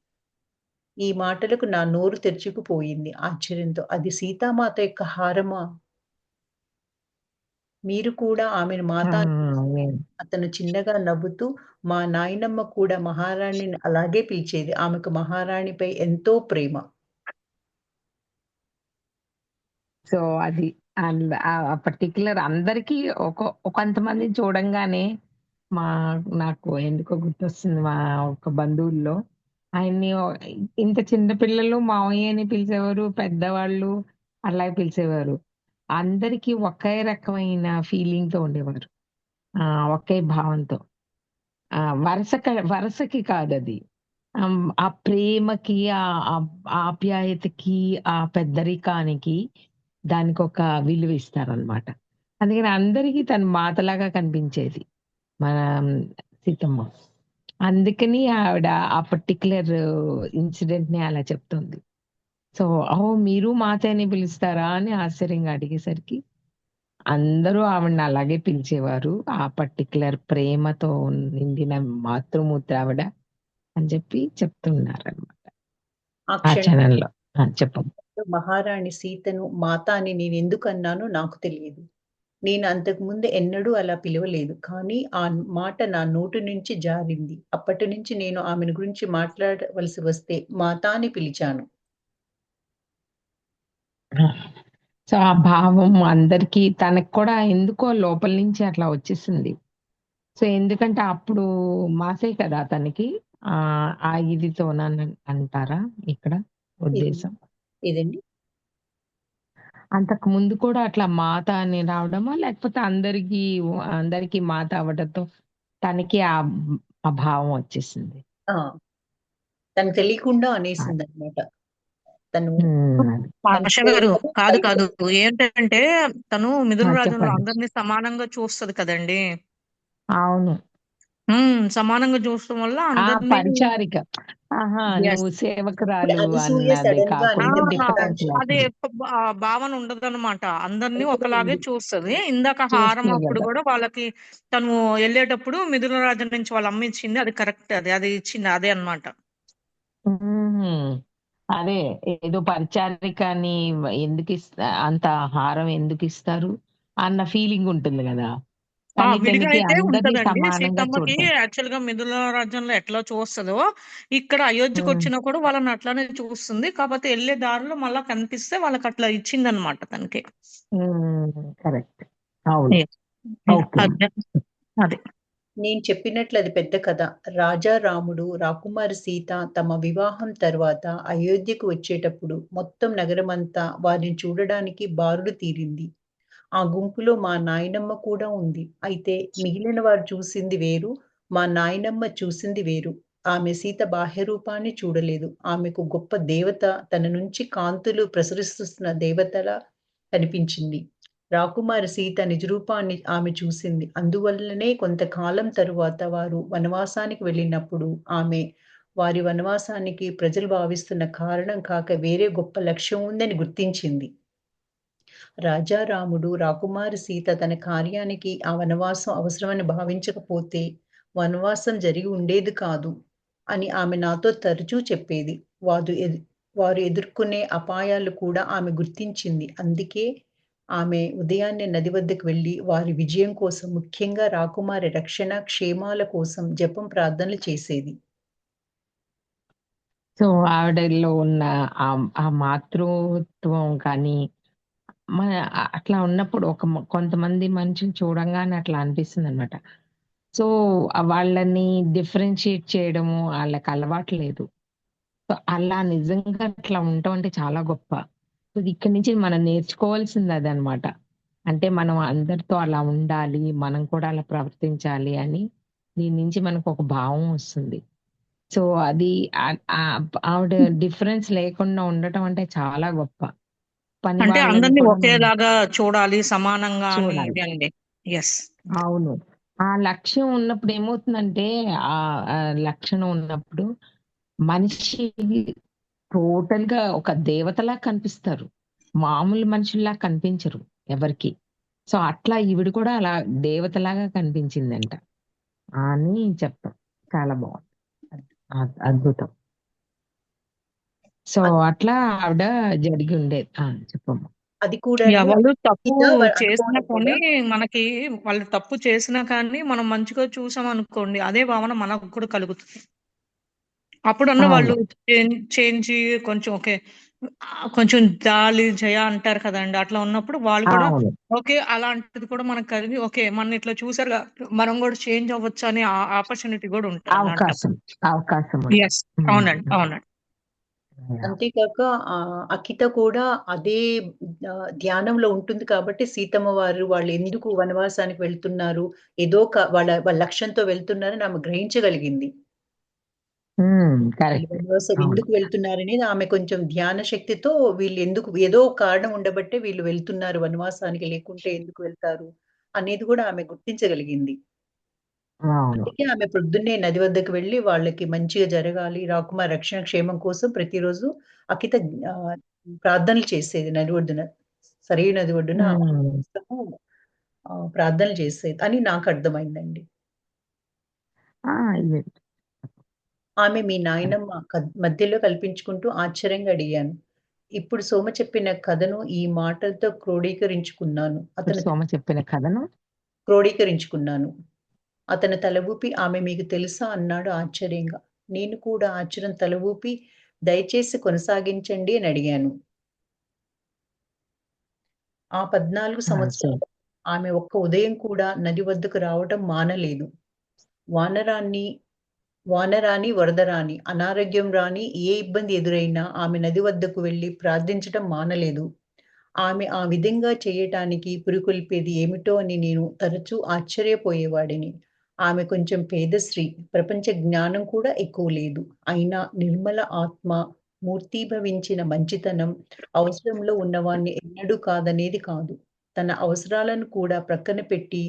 ఈ మాటలకు నా నోరు తెరుచుకుపోయింది ఆశ్చర్యంతో. అది సీతామాత యొక్క హారమా? మీరు కూడా ఆమెను ఆ! మాత అని పిలుస్తారా? అవును. అతను చిన్నగా నవ్వుతూ, మా నాయనమ్మ కూడా మహారాణిని అలాగే పిలిచేది. ఆమెకు మహారాణిపై ఎంతో ప్రేమ. సో, అది ఆ పర్టిక్యులర్ అందరికీ కొంతమందిని చూడంగానే మా నాకు ఎందుకో గుర్తొస్తుంది మా ఒక బంధువుల్లో ఆయన్ని ఇంత చిన్న పిల్లలు మావయ్య అని పిలిచేవారు. పెద్దవాళ్ళు అలాగే పిలిచేవారు. అందరికీ ఒకే రకమైన ఫీలింగ్‌తో ఉండేవారు. ఒకే భావంతో. వరసకి కాదది. ఆ ప్రేమకి, ఆప్యాయతకి, ఆ పెద్దరికానికి దానికొక విలువ ఇస్తారనమాట. అందుకని అందరికీ తను మాతలాగా కనిపించేది. మన సీతమ్మ. అందుకని ఆవిడ ఆ పర్టిక్యులర్ ఇన్సిడెంట్‌ని అలా చెప్తుంది. సో ఓహో మీరు మాతని పిలుస్తారా అని ఆశ్చర్యంగా అడిగేసరికి అందరూ ఆవిడని అలాగే పిలిచేవారు. ఆ పర్టిక్యులర్ ప్రేమతో నిండిన మాతృమూర్తి ఆవిడ అని చెప్పి చెప్తున్నారనమాట ఆ ఆ క్షణంలో క్షణంలో. చెప్పండి. మహారాణి సీతను మాత అని నేనెందుకు అన్నానో నాకు తెలియదు. నేను అంతకుముందు ఎన్నడూ అలా పిలవలేదు. కానీ ఆ మాట నా నోటి నుంచి జారింది. అప్పటినుంచి నేను ఆమెను గురించి మాట్లాడవలసి వస్తే మాత అని పిలిచాను. సో ఆ భావం అందరికీ తనకు కూడా ఎందుకో లోపల నుంచి అట్లా వచ్చేసింది. సో ఎందుకంటే అప్పుడు మాసే కదా తనకి ఆ ఇదితోనని అంటారా ఇక్కడ ఇది ఉద్దేశం? ఇదండి. అంతకు ముందు కూడా అట్లా మాత అని రావడమా? లేకపోతే అందరికీ మాత అవ్వడంతో తనకి ఆ భావం వచ్చేసింది? ఆ! తనకు తెలియకుండా అది. అనేసిందనమాట. తను అది. ఆశ తనతో గారు అది కాదు కాదు బయటపడింది. ఏంటంటే తను మిథున రాజులను చెప్పండి. అందరినీ సమానంగా చూస్తది కదండి. అవును. సమానంగా చూడటం వల్ల ఆ అందరినీ పరిచారిక. ఆహా! yes. నువ్వు ఇప్పుడు సేవకురాలు అనసూయ అన్నది సడెన్‌గా ఆ కాకుండా డిఫరెన్స్ అదే లేకుండా భావన ఉండదన్నమాట. అందరినీ మంచిగా ఒకలాగే ఉంది. చూస్తది. ఇందాక హారం చూస్తుంది అప్పుడు కదా! కూడా వాళ్ళకి తను వెళ్ళేటప్పుడు మిథున రాజు నుంచి వాళ్ళ అమ్మ ఇచ్చింది అది కరెక్ట్. అది ఇచ్చింది అదే అన్నమాట. హుహు. అదే ఏదో పరిచారికని అంత ఆహారం ఎందుకిస్తారు అన్న ఫీలింగ్ ఉంటుంది గదా! కానీ విడిగా ఇతనికి అయితే అందరిని ఉంటదండి. సమానంగా సీతమ్మకి చూడటం. యాక్చువల్ గా మిథున రాజ్యంలో ఎట్లా చూస్తదో ఇక్కడ అయోధ్యకు హ్మ్. వచ్చినా కూడా వాళ్ళని అట్లానే చూస్తుంది. కాకపోతే వెళ్ళే దారిలో మళ్ళా కనిపిస్తే వాళ్ళకి అట్లా ఇచ్చిందనమాట తనకి. కరెక్ట్. అవును. Yes. ఓకే. అదే అది నేను చెప్పినట్లు అది పెద్ద కథ. రాజా రాముడు, రాకుమారి సీత తమ వివాహం తర్వాత అయోధ్యకు వచ్చేటప్పుడు మొత్తం నగరమంతా వారిని చూడడానికి బారులు తీరింది. ఆ గుంపులో మా నాయనమ్మ కూడా ఉంది. అయితే మిగిలిన వారు చూసింది వేరు. మా నాయనమ్మ చూసింది వేరు. ఆమె సీత బాహ్య రూపాన్ని చూడలేదు. ఆమెకు గొప్ప దేవత తన నుంచి కాంతులు ప్రసరిస్తున్న దేవతలా కనిపించింది. రాకుమారి సీత నిజ రూపాన్ని ఆమె చూసింది. అందువల్లనే కొంతకాలం తరువాత వారు వనవాసానికి వెళ్ళినప్పుడు ఆమె వారి వనవాసానికి ప్రజలు భావిస్తున్న కారణం కాక వేరే గొప్ప లక్ష్యం ఉందని గుర్తించింది. రాజారాముడు, రాకుమారి సీత తన కార్యానికి ఆ వనవాసం అవసరమని భావించకపోతే, వనవాసం జరిగి ఉండేది కాదు అని ఆమె నాతో తరచూ చెప్పేది. వారు ఎదు వారు ఎదుర్కొనే అపాయాలు కూడా ఆమె గుర్తించింది. అందుకే ఆమె ఉదయాన్నే నది వద్దకు వెళ్లి, వారి విజయం కోసం, ముఖ్యంగా రాకుమారి రక్షణ, క్షేమాల కోసం జపం, ప్రార్థనలు చేసేది. సో, ఆవిడలో ఉన్న ఆ మాతృత్వం కానీ, మన అట్లా ఉన్నప్పుడు కొంతమంది మనిషిని చూడంగానే అట్లా అనిపిస్తుందనమాట. సో, వాళ్ళని డిఫరెన్షియేట్ చేయడము ఆళ్ళకి అలవాటు లేదు. సో, అలా నిజంగా అట్లా ఉండటం అంటే చాలా గొప్ప. సో, ఇక్కడి నుంచి మనం నేర్చుకోవాల్సింది అదనమాట. అంటే మనం అందరితో అలా ఉండాలి, మనం కూడా అలా ప్రవర్తించాలి అని దీని నుంచి మనకొక భావం వస్తుంది. సో, అది ఆవిడ డిఫరెన్స్ లేకుండా ఉండటం అంటే చాలా గొప్ప. పని అంటే వాళ్ళని అందరినీ కూడా మనం ఒకేలాగా చూడాలి సమానంగా అని చూడాలి. ఇది అండి. ఎస్. అవును. ఆ లక్ష్యం ఉన్నప్పుడు ఏమవుతుందంటే, లక్షణం ఉన్నప్పుడు మనిషి టోటల్‌గా ఒక దేవతలా కనిపిస్తారు. మామూలు మనుషుల్లా కనిపించరు ఎవరికీ. సో, అట్లా ఈవిడ కూడా అలా దేవతలాగా కనిపించిందంట అని చెప్తాం. చాలా బావుంది. అద్భుతం. సో, అది అట్లా ఆవిడ జరిగి ఉండేది. చెప్పమ్మా. అది కూడాను వాళ్ళు తప్పు సీత చేసినా అనుకోవడం కానీ కూడా మనకి వాళ్ళు తప్పు చేసినా కానీ మనం మంచిగా చూసాం అనుకోండి అదే భావన మనకు కూడా కలుగుతుంది. అప్పుడన్నా వాళ్ళు అవును. చేంజ్ కొంచెం ఓకే. కొంచెం జాలి, జయ అంటారు కదండీ! అట్లా ఉన్నప్పుడు వాళ్ళు కూడా అవును. ఓకే. అలాంటిది కూడా మనకు కలిగి ఓకే. మనల్ని ఇట్లా చూసారుగా మనం కూడా చేంజ్ అవ్వచ్చు అనే ఆపర్చునిటీ కూడా ఉంటది దాంట్లో. అవకాశం. అవకాశం ఉంటుంది. యెస్. హ్మ్. అవునండి. అవునండి. యాహ్! అంతేకాక అఖిత కూడా అదే ధ్యానంలో ఉంటుంది కాబట్టి సీతమ్మ వారు వాళ్ళెందుకు వనవాసానికి వెళ్తున్నారు, ఏదో వాళ్ళ లక్ష్యంతో వెళ్తున్నారని ఆమె గ్రహించగలిగింది. వీళ్ళు కరెక్ట్. వనవాసం అవును. ఎందుకు వెళ్తున్నారనేది ఆమె కొంచెం ధ్యాన శక్తితో వీళ్ళెందుకు ఏదో ఒక కారణం ఉండబట్టే వీళ్ళు వెళ్తున్నారు వనవాసానికి లేకుంటే ఎందుకు వెళ్తారు అనేది గూడా ఆమె గుర్తించగలిగింది. అవును. అందుకే ఆమె పొద్దున్నే నది వద్దకు వెళ్లి వాళ్ళకి మంచిగా జరగాలి, రాకుమారి రక్షణ క్షేమం కోసం ప్రతిరోజు అకిత ఆహ్, ప్రార్థనలు చేసేది నది ఒడ్డున. సరియు నది ఒడ్డున హ్మ్. కోసము ప్రార్థనలు చేసేది అని నాకర్థమైందండి. ఆ! ఇది ఆమె మీ నాయనమ్మ మధ్యలో కల్పించుకుంటూ ఆశ్చర్యంగా అడిగాను. ఇప్పుడు సోమ చెప్పిన కథను ఈ మాటలతో క్రోడీకరించుకున్నాను. ఇప్పుడు సోమ చెప్పిన కథను క్రోడీకరించుకున్నాను. అతను తల ఊపి ఆమె మీకు తెలుసా అన్నాడు ఆశ్చర్యంగా. నేను కూడా ఆశ్చర్యం తల ఊపి దయచేసి కొనసాగించండి అని అడిగాను. ఆ 14 ఆ! సో సంవత్సరాలు ఆమె ఒక్క ఉదయం కూడా నది వద్దకు రావటం మానలేదు. వానరాన్ని వాన రాని, వరద రాని, అనారోగ్యం రాని, ఏ ఇబ్బంది ఎదురైనా ఆమె నది వద్దకు వెళ్లి ప్రార్థించటం మానలేదు. ఆమె ఆ విధంగా చేయటానికి పురికొల్పేది ఏమిటో అని నేను తరచూ ఆశ్చర్యపోయేవాడిని. ఆమె కొంచెం పేద స్త్రీ. ప్రపంచ జ్ఞానం కూడా ఎక్కువ లేదు. అయినా నిర్మల ఆత్మ, మూర్తీభవించిన మంచితనం, అవసరంలో ఉన్నవాణ్ణి ఎన్నడూ కాదనేది కాదు. తన అవసరాలను కూడా ప్రక్కన పెట్టి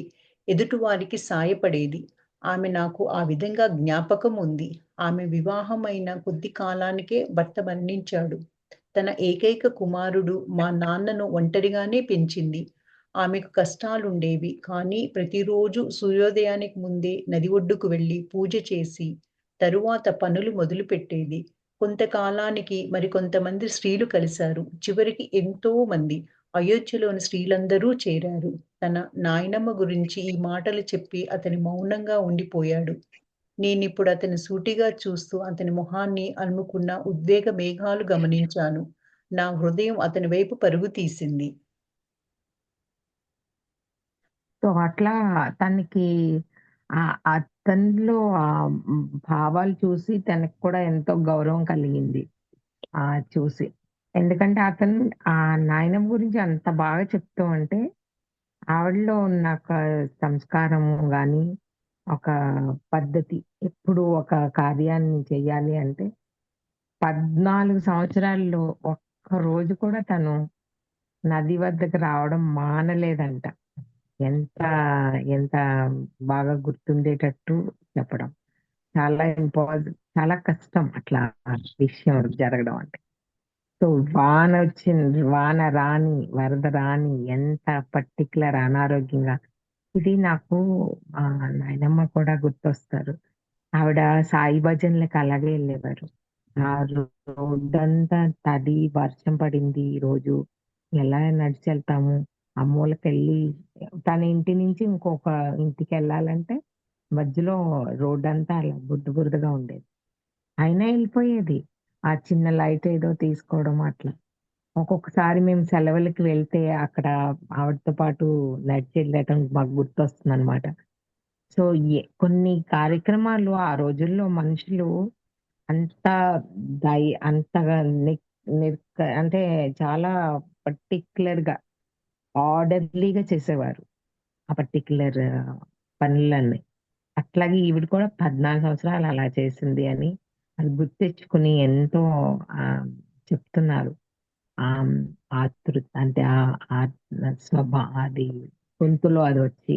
ఎదుటివారికి సాయపడేది. ఆమె నాకు ఆ విధంగా జ్ఞాపకం ఉంది. ఆమె వివాహమైన కొద్ది కాలానికే భర్త మరణించాడు. తన ఏకైక కుమారుడు మా నాన్నను ఒంటరిగానే పెంచింది. ఆమెకు కష్టాలుండేవి. కానీ ప్రతిరోజు సూర్యోదయానికి ముందే నది ఒడ్డుకు వెళ్లి పూజ చేసి, తరువాత పనులు మొదలుపెట్టేది. కొంతకాలానికి మరికొంతమంది స్త్రీలు కలిశారు. చివరికి ఎంతో మంది అయోధ్యలోని స్త్రీలందరూ చేరారు. తన నాయనమ్మ గురించి ఈ మాటలు చెప్పి అతను మౌనంగా ఉండిపోయాడు. నేనిప్పుడు అతన్ని సూటిగా చూస్తూ అతని మొహాన్ని అలుముకున్న ఉద్వేగ మేఘాలు గమనించాను. నా హృదయం అతని వైపు పరుగు తీసింది. సో, అట్లా తనకి అతనిలో భావాలు చూసి తనకి కూడా ఎంతో గౌరవం కలిగింది. చూసి. ఎందుకంటే అతను నాయనమ్మ గురించి అంత బాగా చెప్తూ ఉంటే, ఆవిడలో ఉన్న ఒక సంస్కారము గాని, ఒక పద్ధతి ఎప్పుడు ఒక కార్యాన్ని చెయ్యాలి అంటే 14 సంవత్సరాల్లో ఒక్క రోజు కూడా తను నది వద్దకు రావడం మానలేదంట. ఎంత ఎంత బాగా గుర్తుండేటట్టు చెప్పడం. చాలా చాలా కష్టం అట్లా విషయం జరగడం అంటే. సో, వాన రాని, వరద రాని ఎంత పర్టిక్యులర్ అనారోగ్యంగా ఇది నాకు నాయనమ్మ కూడా గుర్తొస్తారు. ఆవిడ సాయి భజనలకి అలాగే ఎళ్ళేవారు. ఆ రోడ్డంతా తడి, వర్షం పడింది ఈరోజు. ఎలా నడిచెళ్తాము? ఆ మూలకెళ్ళి తన ఇంటి నుంచి ఇంకొక ఇంటికెళ్ళాలంటే మధ్యలో రోడ్డంతా అలా బురద బురదగా ఉండేది. అయినా ఎళ్ళిపోయేది. ఆ చిన్న లైట్ ఏదో తీసుకోవడం అట్లా. ఒక్కొక్కసారి మేము సెలవులకి వెళ్తే అక్కడ ఆవిడతో పాటు నడిచెళ్ళటం మాకు గుర్తొస్తుందనమాట. సో, కొన్ని కార్యక్రమాలు ఆ రోజుల్లో మనుషులు అంత అంతగా అంటే చాలా పర్టిక్యులర్‌గా, ఆర్డర్లీగా చేసేవారు. ఆ పర్టిక్యులర్ పనులన్నీ. అట్లాగే ఈవిడ కూడా 14 సంవత్సరాలు అలా చేసింది అని అది గుర్తెచ్చుకొని ఎంతో చెప్తున్నారు. ఆహ్, అంటే అది గొంతులో అదొచ్చి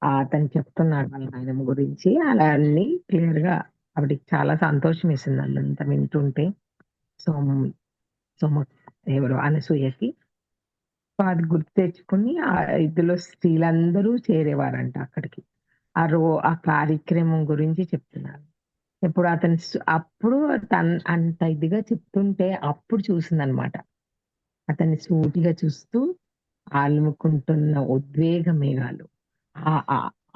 అతను చెప్తున్నాడు వాళ్ళ నాయనమ్మ గురించి. అలా అన్నీ క్లియర్‌గా ఆవిడకి చాలా సంతోషమేసింది అదంతా వింటుంటే. సోమ్ సోమ ఎవరు అనసూయకి. సో, అది గుర్తు తెచ్చుకొని ఇదిలో స్త్రీలందరూ చేరేవారంట అక్కడికి. ఆ కార్యక్రమం గురించి చెప్తున్నారు. ఇప్పుడు అప్పుడు అంత ఇదిగా చెప్తుంటే అప్పుడు చూసిందనమాట. అతన్ని సూటిగా చూస్తూ అలుముకుంటున్న ఉద్వేగ మేఘాలు. ఆ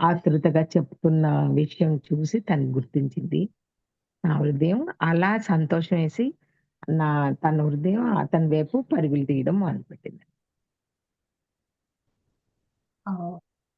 ఆతృతగా చెప్తున్న విషయం చూసి తను గుర్తించింది. నా హృదయం అలా సంతోషమేసి తన హృదయం అతని వైపు పరుగులు తీయడం మొదలుపెట్టింది. ఆ!